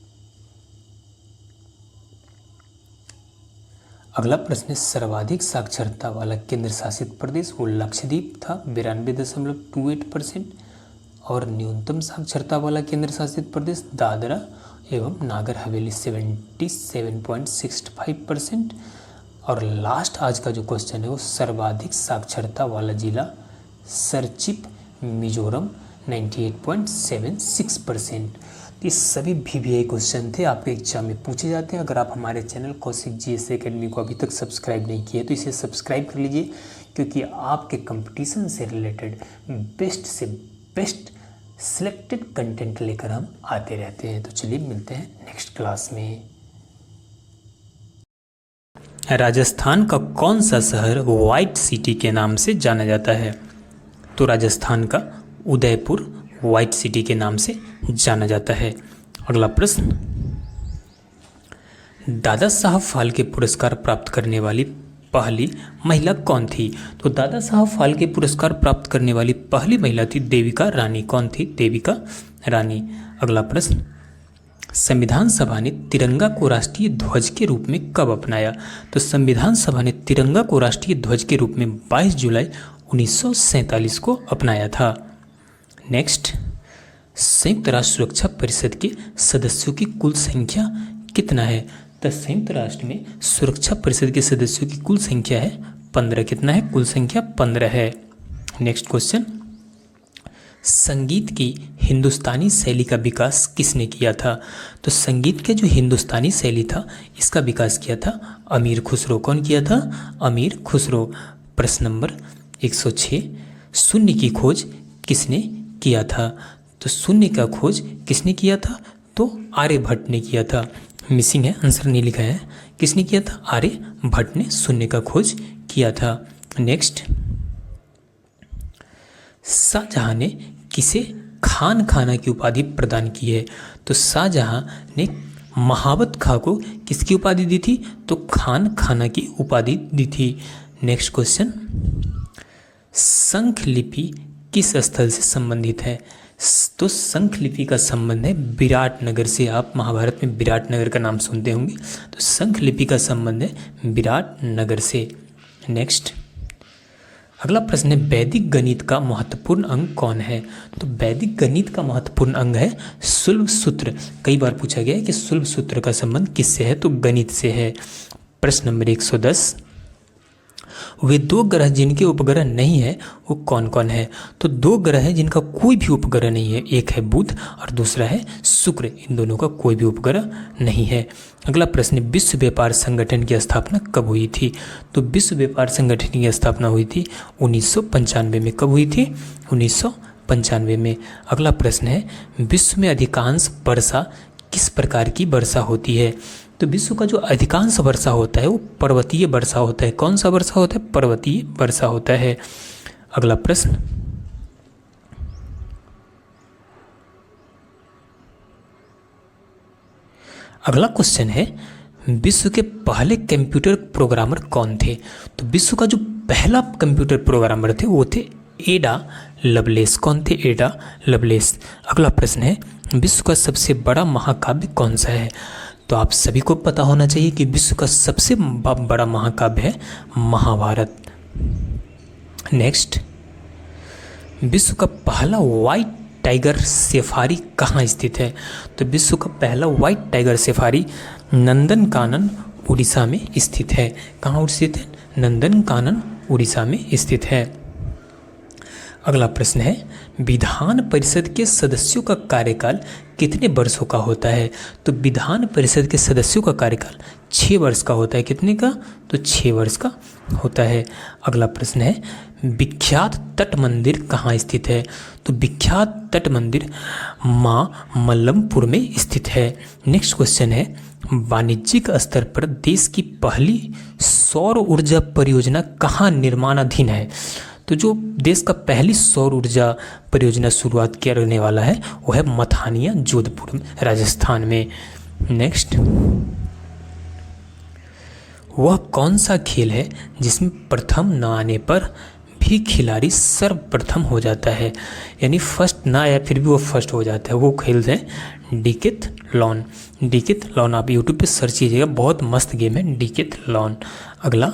A: अगला प्रश्न है सर्वाधिक साक्षरता वाला केंद्र शासित प्रदेश, वो लक्षद्वीप था, 92.28%, और न्यूनतम साक्षरता वाला केंद्र शासित प्रदेश दादरा एवं नागर हवेली, 77.65%। और लास्ट आज का जो क्वेश्चन है वो सर्वाधिक साक्षरता वाला जिला सरचिप, मिजोरम, 98.76%। ये सभी VVI क्वेश्चन थे, आपके एग्जाम में पूछे जाते हैं। अगर आप हमारे चैनल कौशिक GS एकेडमी को अभी तक सब्सक्राइब नहीं किए तो इसे सब्सक्राइब कर लीजिए, क्योंकि आपके कंपटीशन से रिलेटेड बेस्ट से बेस्ट सिलेक्टेड कंटेंट लेकर हम आते रहते हैं। तो चलिए मिलते हैं नेक्स्ट क्लास में। राजस्थान का कौन सा शहर व्हाइट सिटी के नाम से जाना जाता है। तो राजस्थान का उदयपुर व्हाइट सिटी के नाम से जाना जाता है। अगला प्रश्न दादा साहब फाल्के पुरस्कार प्राप्त करने वाली पहली महिला कौन थी। तो दादा साहब फाल्के पुरस्कार प्राप्त करने वाली पहली महिला थी देविका रानी। कौन थी? देविका रानी। अगला प्रश्न संविधान सभा ने तिरंगा को राष्ट्रीय ध्वज के रूप में कब अपनाया। तो संविधान सभा ने तिरंगा को राष्ट्रीय ध्वज के रूप में 22 जुलाई 1947 को अपनाया था। नेक्स्ट संयुक्त राष्ट्र सुरक्षा परिषद के सदस्यों की कुल संख्या कितना है। तो संयुक्त राष्ट्र में सुरक्षा परिषद के सदस्यों की कुल संख्या है 15। कितना है? कुल संख्या 15 है। नेक्स्ट क्वेश्चन संगीत की हिंदुस्तानी शैली का विकास किसने किया था। तो संगीत के जो हिंदुस्तानी शैली था इसका विकास किया था अमीर खुसरो। कौन किया था? अमीर खुसरो। प्रश्न नंबर 106 शून्य की खोज किसने किया था। तो शून्य का खोज किसने किया था? तो आर्यभट्ट ने किया था। मिसिंग है, आंसर नहीं लिखा है। किसने किया था? आर्यभट्ट ने शून्य का खोज किया था। नेक्स्ट शाहजहां ने किसे खान खाना की उपाधि प्रदान की है। तो शाहजहां ने महाबत खां को किसकी उपाधि दी थी? तो खान खाना की उपाधि दी थी। नेक्स्ट क्वेश्चन
B: शंख लिपि किस स्थल से संबंधित है? तो शंख लिपि का संबंध है विराटनगर से। आप महाभारत में विराटनगर का नाम सुनते होंगे, तो शंख लिपि का संबंध है विराटनगर से। नेक्स्ट अगला प्रश्न है वैदिक गणित का महत्वपूर्ण अंग कौन है? तो वैदिक गणित का महत्वपूर्ण अंग है शुल्ब सूत्र। कई बार पूछा गया है कि शुल्ब सूत्र का संबंध किससे है? तो गणित से है। प्रश्न नंबर 110, वे दो ग्रह जिनके उपग्रह नहीं है वो कौन कौन है? तो दो ग्रह है जिनका कोई भी उपग्रह नहीं है, एक है बुध और दूसरा है शुक्र। इन दोनों का कोई भी उपग्रह नहीं है। अगला प्रश्न, विश्व व्यापार संगठन की स्थापना कब हुई थी? तो विश्व व्यापार संगठन की स्थापना हुई थी 1995 में। कब हुई थी? 1995 में। अगला प्रश्न है विश्व में अधिकांश वर्षा किस प्रकार की वर्षा होती है? तो विश्व का जो अधिकांश वर्षा होता है वो पर्वतीय वर्षा होता है। कौन सा वर्षा होता है? पर्वतीय वर्षा होता है। अगला प्रश्न, अगला क्वेश्चन है विश्व के पहले कंप्यूटर प्रोग्रामर कौन थे? तो विश्व का जो पहला कंप्यूटर प्रोग्रामर थे वो थे एडा लवलेस। कौन थे? एडा लवलेस। अगला प्रश्न है विश्व का सबसे बड़ा महाकाव्य कौन सा है? तो आप सभी को पता होना चाहिए कि विश्व का सबसे बड़ा महाकाव्य है महाभारत। नेक्स्ट, विश्व का पहला व्हाइट टाइगर सफारी कहाँ स्थित है? तो विश्व का पहला white tiger safari Nandankanan Orissa में स्थित है। कहाँ स्थित है? नंदनकानन उड़ीसा में स्थित है। अगला प्रश्न है विधान परिषद के सदस्यों का कार्यकाल कितने वर्षों का होता है? तो विधान परिषद के सदस्यों का कार्यकाल 6 वर्ष का होता है। कितने का? तो 6 वर्ष का होता है। अगला प्रश्न है विख्यात तट मंदिर कहाँ स्थित है? तो विख्यात तट मंदिर माँ मल्लमपुर में स्थित है। नेक्स्ट क्वेश्चन है वाणिज्यिक स्तर पर देश की पहली सौर ऊर्जा परियोजना कहाँ निर्माणाधीन है? तो जो देश का पहली सौर ऊर्जा परियोजना शुरुआत करने वाला है वो है मथानिया, जोधपुर में, राजस्थान में। नेक्स्ट, वह कौन सा खेल है जिसमें प्रथम न आने पर भी खिलाड़ी सर्वप्रथम हो जाता है? यानी फर्स्ट ना आया फिर भी वो फर्स्ट हो जाता है। वो खेल है डिकैथलॉन। डिकैथलॉन आप यूट्यूब पे सर्च कीजिएगा, बहुत मस्त गेम है डिकैथलॉन। अगला,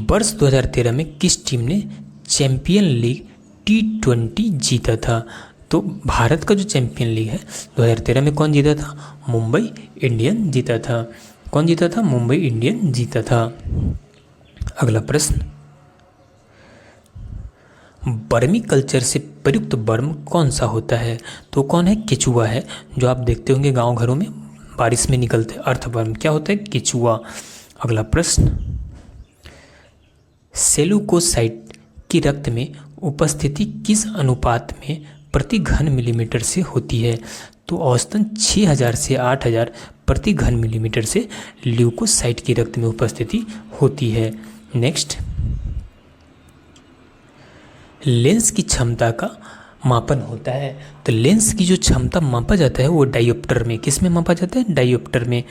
B: वर्ष 2013 में किस टीम ने चैंपियन लीग T20 जीता था? तो भारत का जो चैंपियन लीग है 2013 में कौन जीता था? मुंबई इंडियन जीता था। कौन जीता था? मुंबई इंडियन जीता था। अगला प्रश्न, वर्मी कल्चर से प्रयुक्त वर्म कौन सा होता है? तो कौन है? केचुआ है। जो आप देखते होंगे गांव घरों में बारिश में निकलते अर्थवर्म, क्या होता है? केचुआ। अगला प्रश्न, सेलुकोसाइट की रक्त में उपस्थिति किस अनुपात में प्रति घन मिलीमीटर से होती है? तो औसतन 6000 से 8000 प्रति घन मिलीमीटर से ल्यूकोसाइट की रक्त में उपस्थिति होती है। नेक्स्ट, लेंस की क्षमता का मापन होता है। तो लेंस की जो क्षमता मापा जाता है वो डायोप्टर में। किस में मापा जाता है? डायोप्टर में।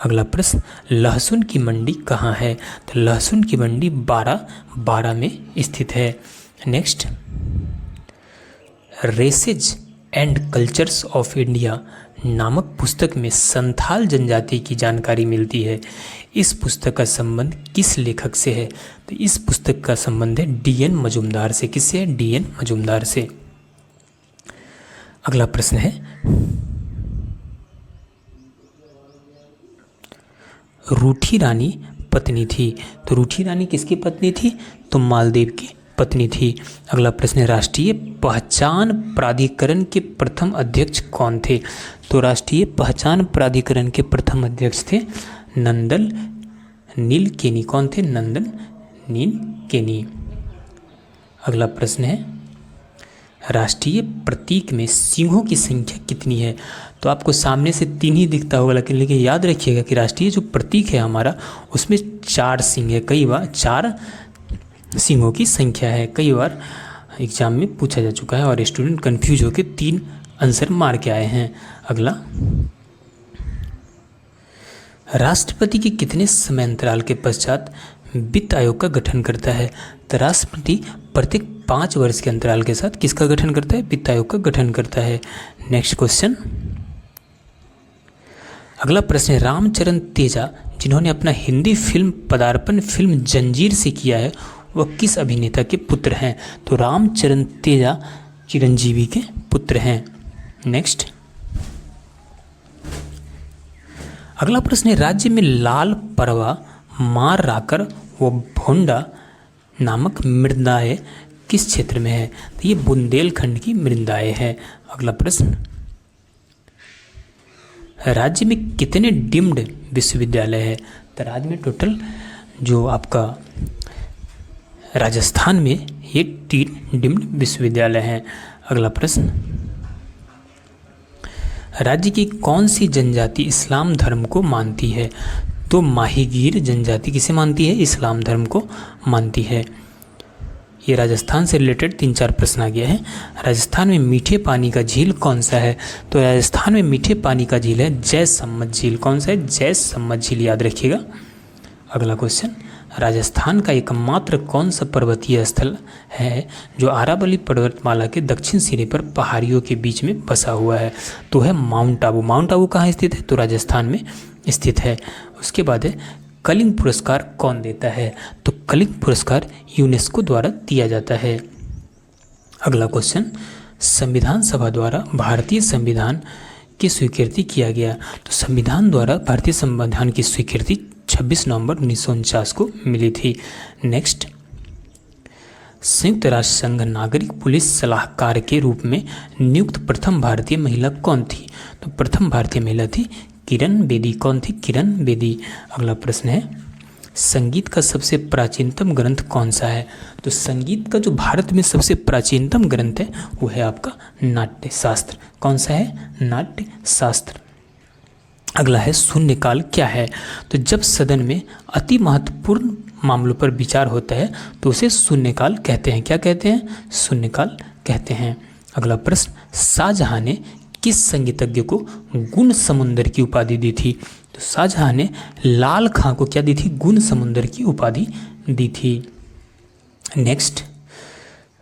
B: अगला प्रश्न, लहसुन की मंडी कहाँ है? तो लहसुन की मंडी 12 में स्थित है। Next, races and cultures of India नामक पुस्तक में संथाल जनजाति की जानकारी मिलती है। इस पुस्तक का संबंध किस लेखक से है? तो इस पुस्तक का संबंध है DN मजुमदार से। किससे है? DN मजुमदार से। अगला प्रश्न है रूठी रानी पत्नी थी। तो रूठी रानी किसकी पत्नी थी? तो मालदेव की पत्नी थी। अगला प्रश्न है राष्ट्रीय पहचान प्राधिकरण के प्रथम अध्यक्ष कौन थे? तो राष्ट्रीय पहचान प्राधिकरण के प्रथम अध्यक्ष थे नंदन नीलकेनी। कौन थे? नंदन नीलकेनी। अगला प्रश्न है राष्ट्रीय प्रतीक में सिंहों की संख्या कितनी है? तो आपको सामने से 3 ही दिखता होगा, लेकिन याद रखिएगा कि राष्ट्रीय जो प्रतीक है हमारा उसमें 4 सिंह है। कई बार 4 सिंहों की संख्या है। कई बार एग्जाम में पूछा जा चुका है और स्टूडेंट कंफ्यूज होकर 3 आंसर मार के आए हैं। अगला, राष्ट्रपति के कितने समय अंतराल के पश्चात वित्त आयोग का गठन करता है? तो राष्ट्रपति प्रत्येक 5 वर्ष के अंतराल के साथ किसका गठन करता है? वित्त आयोग का गठन करता है। नेक्स्ट क्वेश्चन, अगला प्रश्न है, रामचरण तेजा जिन्होंने अपना हिंदी फिल्म पदार्पण फिल्म जंजीर से किया है वह किस अभिनेता के पुत्र हैं? तो रामचरण तेजा चिरंजीवी के पुत्र हैं। नेक्स्ट, अगला प्रश्न है, राज्य में लाल परवा, मार राकर व भोंडा नामक मृदाएं किस क्षेत्र में है? तो ये बुंदेलखंड की मृदाएं है। अगला प्रश्न, राज्य में कितने डीम्ड विश्वविद्यालय है? तो राज्य में टोटल जो आपका राजस्थान में ये 3 डीम्ड विश्वविद्यालय हैं। अगला प्रश्न, राज्य की कौन सी जनजाति इस्लाम धर्म को मानती है? तो माहीगीर जनजाति किसे मानती है? इस्लाम धर्म को मानती है। ये राजस्थान से रिलेटेड 3-4 प्रश्न आ गया है। राजस्थान में मीठे पानी का झील कौन सा है? तो राजस्थान में मीठे पानी का झील है जयसम्मत झील। कौन सा है? जयसम्मत झील, याद रखिएगा। अगला क्वेश्चन, राजस्थान का एकमात्र कौन सा पर्वतीय स्थल है जो अरावली पर्वतमाला के दक्षिण सिरे पर पहाड़ियों के बीच में बसा हुआ है? तो है माउंट आबू। माउंट आबू कहाँ स्थित है? तो राजस्थान में स्थित है। उसके बाद है, कलिंग पुरस्कार कौन देता है? तो कलिंग पुरस्कार यूनेस्को द्वारा दिया जाता है। अगला क्वेश्चन, संविधान सभा द्वारा भारतीय संविधान की स्वीकृति किया गया? तो संविधान द्वारा भारतीय संविधान की स्वीकृति 26 नवंबर 1949 को मिली थी। नेक्स्ट, संयुक्त राष्ट्र संघ नागरिक पुलिस सलाहकार के रूप में नियुक्त प्रथम भारतीय महिला कौन थी? तो प्रथम भारतीय महिला थी किरण बेदी। कौन थी? किरण बेदी। अगला प्रश्न है, संगीत का सबसे प्राचीनतम ग्रंथ कौन सा है? तो संगीत का जो भारत में सबसे प्राचीनतम ग्रंथ है वो है आपका नाट्य शास्त्र। कौन सा है? नाट्य शास्त्र। अगला है, शून्यकाल क्या है? तो जब सदन में अति महत्वपूर्ण मामलों पर विचार होता है तो उसे शून्यकाल कहते हैं। क्या कहते हैं? शून्यकाल कहते हैं। अगला प्रश्न, शाहजहां ने किस संगीतज्ञ को गुण समुंदर की उपाधि दी थी? तो शाहजहां ने लाल खां को क्या दी थी? गुण समुंदर की उपाधि दी थी। नेक्स्ट,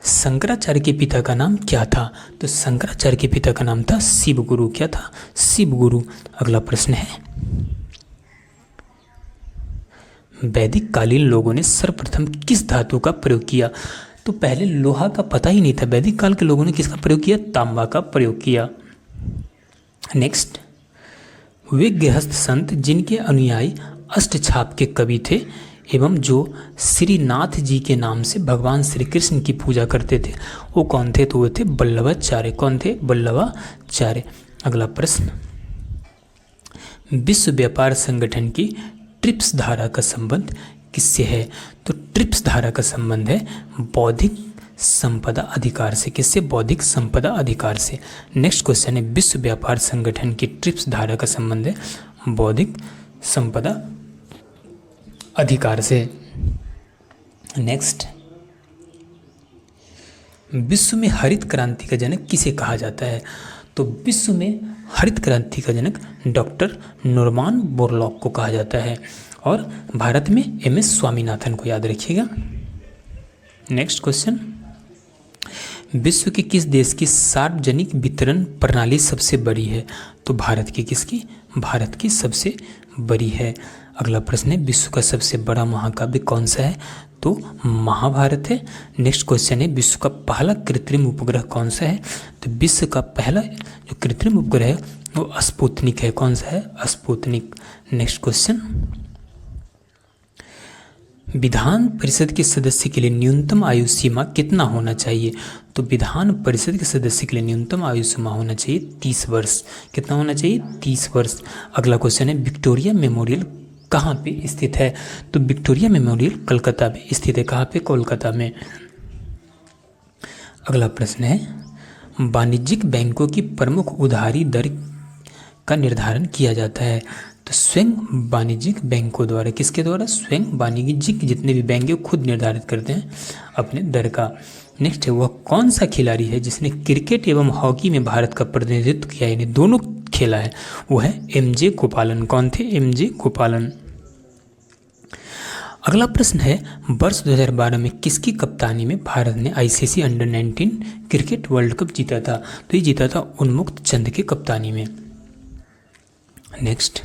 B: शंकराचार्य के पिता का नाम क्या था? तो शंकराचार्य के पिता का नाम था शिव गुरु। क्या था? शिव गुरु। अगला प्रश्न है, वैदिक कालीन लोगों ने सर्वप्रथम किस धातु का प्रयोग किया? तो पहले लोहा का पता ही नहीं था। वैदिक काल के लोगों ने किसका प्रयोग किया? तांबा का प्रयोग किया। नेक्स्ट, वे गृहस्थ संत जिनके अनुयायी अष्टछाप के कवि थे एवं जो श्रीनाथ जी के नाम से भगवान श्री कृष्ण की पूजा करते थे वो कौन थे? तो वो थे वल्लभाचार्य। कौन थे? वल्लभाचार्य। अगला प्रश्न, विश्व व्यापार संगठन की ट्रिप्स धारा का संबंध किससे है? तो ट्रिप्स धारा का संबंध है बौद्धिक संपदा अधिकार से। किससे? बौद्धिक संपदा अधिकार से। नेक्स्ट क्वेश्चन है, विश्व व्यापार संगठन की ट्रिप्स धारा का संबंध है बौद्धिक संपदा अधिकार से। नेक्स्ट, विश्व में हरित क्रांति का जनक किसे कहा जाता है? तो विश्व में हरित क्रांति का जनक डॉक्टर नॉर्मन बोरलॉग को कहा जाता है और भारत में MS स्वामीनाथन को याद रखिएगा। नेक्स्ट क्वेश्चन, विश्व के किस देश की सार्वजनिक वितरण प्रणाली सबसे बड़ी है? तो भारत की। किसकी? भारत की सबसे बड़ी है। अगला प्रश्न है, विश्व का सबसे बड़ा महाकाव्य कौन सा है? तो महाभारत है। नेक्स्ट क्वेश्चन है, विश्व का पहला कृत्रिम उपग्रह कौन सा है? तो विश्व का पहला जो कृत्रिम उपग्रह है वो स्पुतनिक है। कौन सा है? Sputnik. Next question, Vidhan Parishad के सदस्य के लिए न्यूनतम आयु सीमा कितना होना चाहिए? तो विधान परिषद के सदस्य के लिए न्यूनतम आयु सीमा होना चाहिए 30 वर्ष। कितना होना चाहिए? 30 वर्ष। अगला क्वेश्चन है, विक्टोरिया मेमोरियल कहाँ पे स्थित है? तो विक्टोरिया मेमोरियल कलकत्ता में स्थित है। कहाँ पे? कोलकाता में। अगला प्रश्न है, वाणिज्यिक बैंकों की प्रमुख उधारी दर का निर्धारण किया जाता है? तो स्वयं वाणिज्यिक बैंकों द्वारा। किसके द्वारा? स्वयं वाणिज्यिक जितने भी बैंक हैं खुद निर्धारित करते हैं अपने दर का। नेक्स्ट है, वह कौन सा खिलाड़ी है जिसने क्रिकेट एवं हॉकी में भारत का प्रतिनिधित्व किया, यानी दोनों खेला है? वो है MJ गोपालन। कौन थे? MJ गोपालन। अगला प्रश्न है, वर्ष 2012 में किसकी कप्तानी में भारत ने ICC under 19 cricket world cup जीता था? तो ये जीता था उन्मुक्त चंद की कप्तानी में। नेक्स्ट,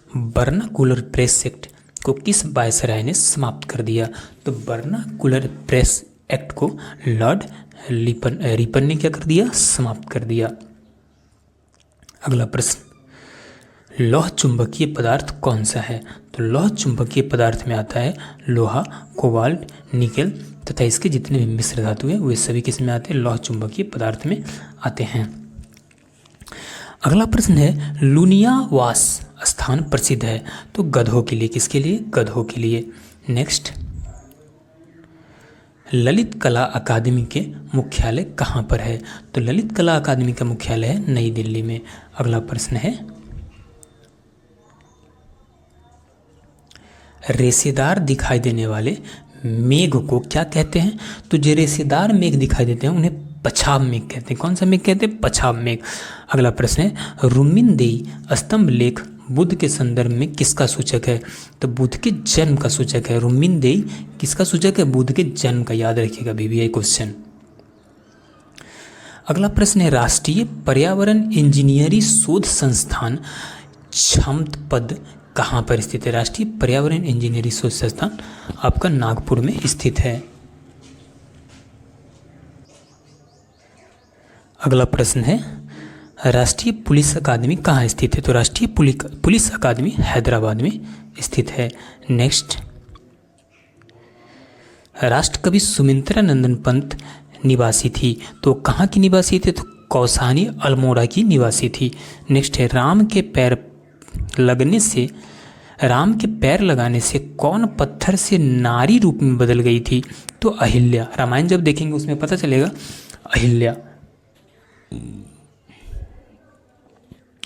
B: वर्नाकुलर प्रेस एक्ट को किस वायसराय ने समाप्त कर दिया? तो वर्नाकुलर प्रेस एक्ट को लॉर्ड रिपन ने क्या कर दिया? समाप्त कर दिया। अगला प्रश्न, लौह चुंबकीय पदार्थ कौन सा है? तो लौह चुंबकीय पदार्थ में आता है लोहा, कोबाल्ट, निकेल तथा इसके जितने भी मिश्र धातु हैं वे सभी किस में आते हैं? लौह चुंबकीय पदार्थ में आते हैं। अगला प्रश्न है, लुनियावास स्थान प्रसिद्ध है? तो गधों के लिए। किसके लिए? गधों के लिए। नेक्स्ट, ललित कला अकादमी के मुख्यालय कहाँ पर है? तो ललित कला अकादमी का मुख्यालय है नई दिल्ली में। अगला प्रश्न है, रेशेदार दिखाई देने वाले मेघ को क्या कहते हैं? तो जो रेशेदार मेघ दिखाई देते हैं उन्हें पछाब मेघ कहते हैं। कौन सा मेघ कहते हैं? पछाब मेघ। अगला प्रश्न है, रुमिनदेई स्तंभ लेख बुद्ध के संदर्भ में किसका सूचक है? तो बुद्ध के जन्म का सूचक है। रुमिनदेई किसका सूचक है? बुद्ध के जन्म का। याद रखिएगा भी क्वेश्चन। अगला प्रश्न है, राष्ट्रीय पर्यावरण इंजीनियरी शोध संस्थान क्षमतपद कहाँ पर स्थित है? राष्ट्रीय पर्यावरण इंजीनियरी शोध संस्थान आपका नागपुर में स्थित है। अगला प्रश्न है, राष्ट्रीय पुलिस अकादमी कहाँ स्थित है? तो राष्ट्रीय पुलिस अकादमी हैदराबाद में स्थित है। नेक्स्ट, राष्ट्रकवि सुमित्रा नंदन पंत निवासी थी, तो कहाँ की निवासी थी? तो कौसानी अल्मोड़ा की निवासी थी। नेक्स्ट है, राम के पैर लगाने से कौन पत्थर से नारी रूप में बदल गई थी? तो अहिल्या। रामायण जब देखेंगे उसमें पता चलेगा, अहिल्या।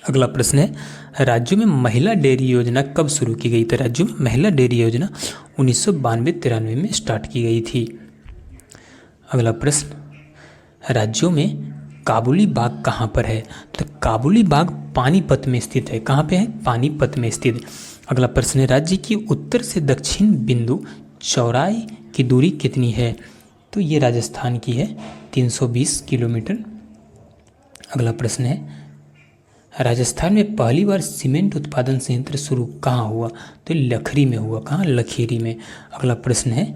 B: अगला प्रश्न है, राज्यों में महिला डेयरी योजना कब शुरू की गई? तो राज्यों में महिला डेयरी योजना 1992-93 में स्टार्ट की गई थी। अगला प्रश्न, राज्यों में काबुली बाग कहाँ पर है? तो काबुली बाग पानीपत में स्थित है। कहाँ पे है? पानीपत में स्थित। अगला प्रश्न है, राज्य की उत्तर से दक्षिण बिंदु चौराई की दूरी कितनी है? तो ये राजस्थान की है 320 किलोमीटर। अगला प्रश्न है, राजस्थान में पहली बार सीमेंट उत्पादन संयंत्र शुरू कहाँ हुआ? तो लखरी में हुआ। कहाँ? लखेरी में। अगला प्रश्न है,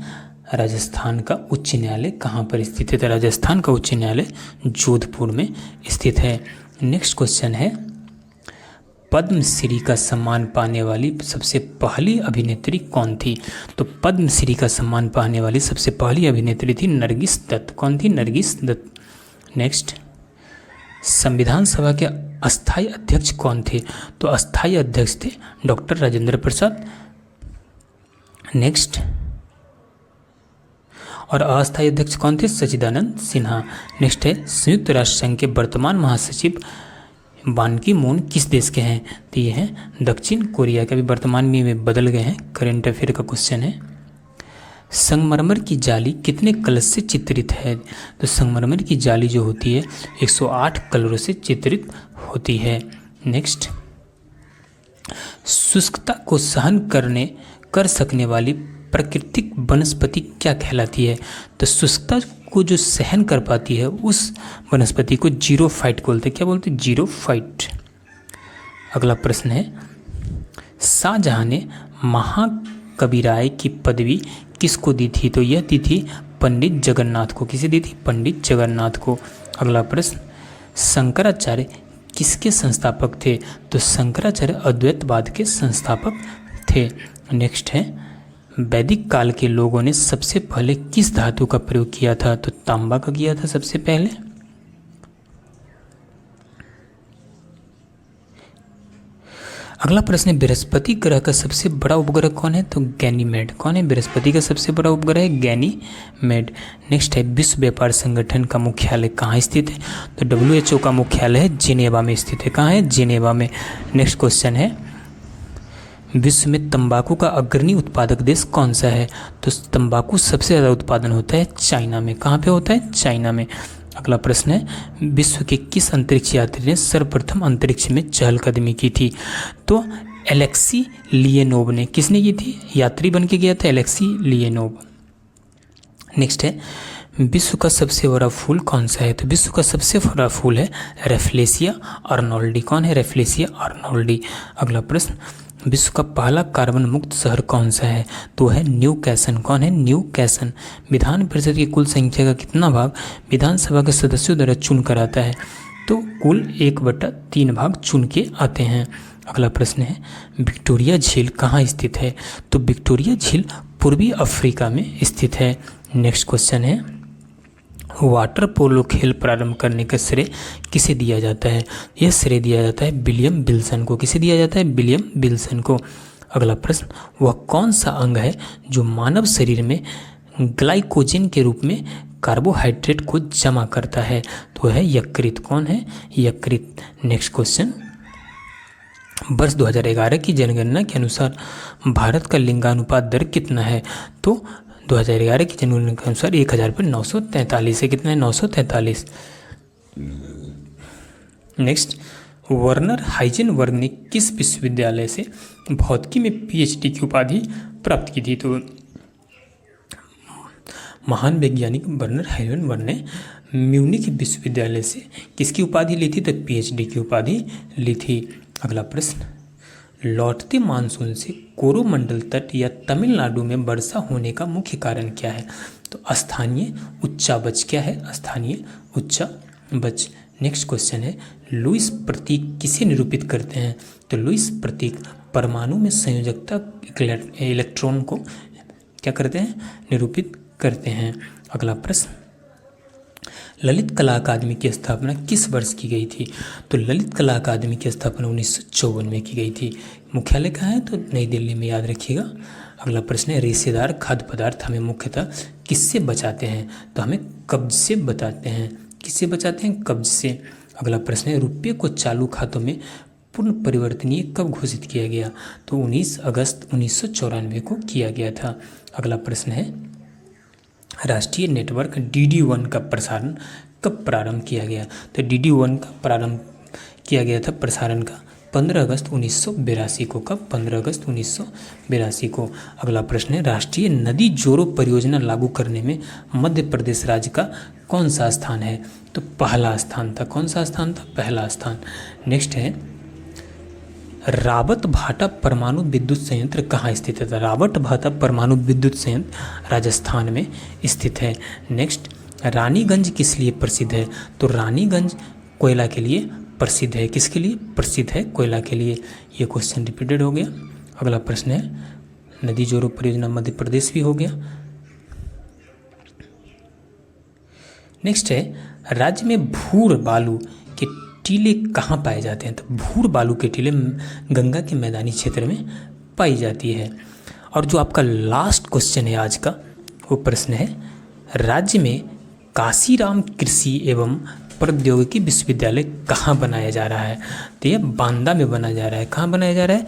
B: राजस्थान का उच्च न्यायालय कहाँ पर स्थित है? तो राजस्थान का उच्च न्यायालय जोधपुर में स्थित है। नेक्स्ट क्वेश्चन है, पद्मश्री का सम्मान पाने वाली सबसे पहली अभिनेत्री कौन थी? तो पद्मश्री का सम्मान पाने वाली सबसे पहली अभिनेत्री थी नरगिस दत्त। कौन थी? नरगिस दत्त। नेक्स्ट, संविधान सभा के अस्थायी अध्यक्ष कौन थे? तो अस्थायी अध्यक्ष थे डॉक्टर राजेंद्र प्रसाद। नेक्स्ट, और अस्थायी अध्यक्ष कौन थे? सच्चिदानंद सिन्हा। नेक्स्ट है, संयुक्त राष्ट्र संघ के वर्तमान महासचिव बान की मून किस देश के हैं? तो ये हैं दक्षिण कोरिया के। अभी वर्तमान में वे बदल गए हैं। करेंट अफेयर का क्वेश्चन है, संगमरमर की जाली कितने कलर से चित्रित है? तो संगमरमर की जाली जो होती है 108 कलरों से चित्रित होती है। नेक्स्ट, शुष्कता को सहन कर सकने वाली प्राकृतिक वनस्पति क्या कहलाती है? तो शुष्कता को जो सहन कर पाती है उस वनस्पति को जीरोफाइट बोलते हैं। क्या बोलते हैं? जीरोफाइट। अगला प्रश्न है, शाहजहां ने महाकविराय की पदवी किसको दी थी? तो यह दी थी पंडित जगन्नाथ को। किसे दी थी? पंडित जगन्नाथ को। अगला प्रश्न, शंकराचार्य किसके संस्थापक थे? तो शंकराचार्य अद्वैतवाद के संस्थापक थे। नेक्स्ट है, वैदिक काल के लोगों ने सबसे पहले किस धातु का प्रयोग किया था? तो तांबा का किया था सबसे पहले। अगला प्रश्न है, बृहस्पति ग्रह का सबसे बड़ा उपग्रह कौन है? तो गैनीमेड। कौन है? बृहस्पति का सबसे बड़ा उपग्रह है गैनीमेड। नेक्स्ट है, विश्व व्यापार संगठन का मुख्यालय कहाँ स्थित है? तो WHO का मुख्यालय है जेनेवा में स्थित है। कहाँ है? जेनेवा में। नेक्स्ट क्वेश्चन है, विश्व में तंबाकू का अग्रणी उत्पादक देश कौन सा है? तो तंबाकू सबसे ज़्यादा उत्पादन होता है चाइना में। कहाँ पे होता है? चाइना में। अगला प्रश्न है, विश्व के किस अंतरिक्ष यात्री ने सर्वप्रथम अंतरिक्ष में चहलकदमी की थी? तो एलेक्सी लियोनोव ने, किसने की थी? यात्री बन के गया था एलेक्सी लियोनोव। नेक्स्ट है विश्व का सबसे बड़ा फूल कौन सा है? तो विश्व का सबसे बड़ा फूल है रेफ्लेशिया आर्नोल्डी। कौन है? रेफ्लेशिया आर्नोल्डी। अगला प्रश्न, विश्व का पहला कार्बन मुक्त शहर कौन सा है? तो है न्यू कैसन। कौन है? न्यू कैसन। विधान परिषद की कुल संख्या का कितना भाग विधानसभा के सदस्यों द्वारा चुन कर आता है? तो कुल 1/3 भाग चुन के आते हैं। अगला प्रश्न है विक्टोरिया झील कहाँ स्थित है? तो विक्टोरिया झील पूर्वी अफ्रीका में स्थित है। नेक्स्ट क्वेश्चन है वाटर पोलो खेल प्रारंभ करने का श्रेय किसे दिया जाता है? यह श्रेय दिया जाता है विलियम विल्सन को। किसे दिया जाता है? विलियम विल्सन को। अगला प्रश्न, वह कौन सा अंग है जो मानव शरीर में ग्लाइकोजन के रूप में कार्बोहाइड्रेट को जमा करता है? तो है यकृत। कौन है? यकृत। नेक्स्ट क्वेश्चन, वर्ष 2011 की जनगणना के अनुसार भारत का लिंगानुपात दर कितना है? तो 2011 की जनगणना के अनुसार 1000 पर 943 है। कितना है? 943। नेक्स्ट, वर्नर हाइजेनबर्ग ने किस विश्वविद्यालय से भौतिकी में पीएचडी की उपाधि प्राप्त की थी? तो महान वैज्ञानिक वर्नर हाइजेनबर्ग ने म्यूनिख विश्वविद्यालय से किसकी उपाधि ली थी? तो पीएचडी की उपाधि ली थी। अगला प्रश्न, लौटते मानसून से कोरोमंडल तट या तमिलनाडु में वर्षा होने का मुख्य कारण क्या है? तो स्थानीय उच्चावच। क्या है? स्थानीय उच्चावच। नेक्स्ट क्वेश्चन है लुईस प्रतीक किसे निरूपित करते हैं? तो लुईस प्रतीक परमाणु में संयोजकता इलेक्ट्रॉन को क्या करते हैं? निरूपित करते हैं। अगला प्रश्न, ललित कला अकादमी की स्थापना किस वर्ष की गई थी? तो ललित कला अकादमी की स्थापना 1954 में की गई थी। मुख्यालय कहाँ है? तो नई दिल्ली में, याद रखिएगा। अगला प्रश्न है रेशेदार खाद्य पदार्थ हमें मुख्यतः किससे बचाते हैं? तो हमें कब्ज से बचाते हैं। किससे बचाते हैं? कब्ज से। अगला प्रश्न है रुपये को चालू खातों में पूर्ण परिवर्तनीय कब घोषित किया गया? तो 19 अगस्त 1994 को किया गया था। अगला प्रश्न है राष्ट्रीय नेटवर्क DD1 का प्रसारण कब प्रारंभ किया गया? तो DD1 का प्रारंभ किया गया था प्रसारण का 15 अगस्त 1982 को। कब? 15 अगस्त 1982 को। अगला प्रश्न है राष्ट्रीय नदी जोड़ो परियोजना लागू करने में मध्य प्रदेश राज्य का कौन सा स्थान है? तो पहला स्थान था। कौन सा स्थान था? पहला स्थान। नेक्स्ट है रावत भाटा परमाणु विद्युत संयंत्र कहाँ स्थित है? रावत भाटा परमाणु विद्युत संयंत्र राजस्थान में स्थित है। नेक्स्ट, रानीगंज किस लिए प्रसिद्ध है? तो रानीगंज कोयला के लिए प्रसिद्ध है। किसके लिए प्रसिद्ध है? कोयला के लिए। ये क्वेश्चन रिपीटेड हो गया। अगला प्रश्न है नदी जोड़ो परियोजना मध्य प्रदेश भी हो गया। नेक्स्ट है राज्य में भूर बालू के टीले कहाँ पाए जाते हैं? तो भूर बालू के टीले गंगा के मैदानी क्षेत्र में पाई जाती है। और जो आपका लास्ट क्वेश्चन है आज का, वो प्रश्न है राज्य में काशीराम कृषि एवं प्रौद्योगिकी विश्वविद्यालय कहाँ बनाया जा रहा है? तो यह बांदा में बनाया जा रहा है। कहाँ बनाया जा रहा है?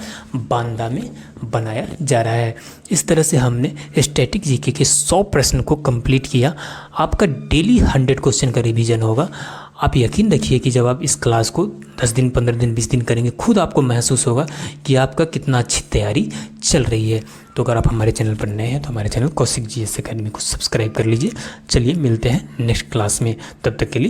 B: बांदा में बनाया जा रहा है। इस तरह से हमने स्टैटिक जीके के 100 प्रश्न को कंप्लीट किया। आपका डेली 100 क्वेश्चन का रिवीजन होगा। आप यकीन रखिए कि जब आप इस क्लास को 10 दिन, 15 दिन, 20 दिन करेंगे, खुद आपको महसूस होगा कि आपका कितना अच्छी तैयारी चल रही है। तो अगर आप हमारे चैनल पर नए हैं तो हमारे चैनल कौशिक GS अकेडमी को सब्सक्राइब कर लीजिए। चलिए मिलते हैं नेक्स्ट क्लास में, तब तक के लिए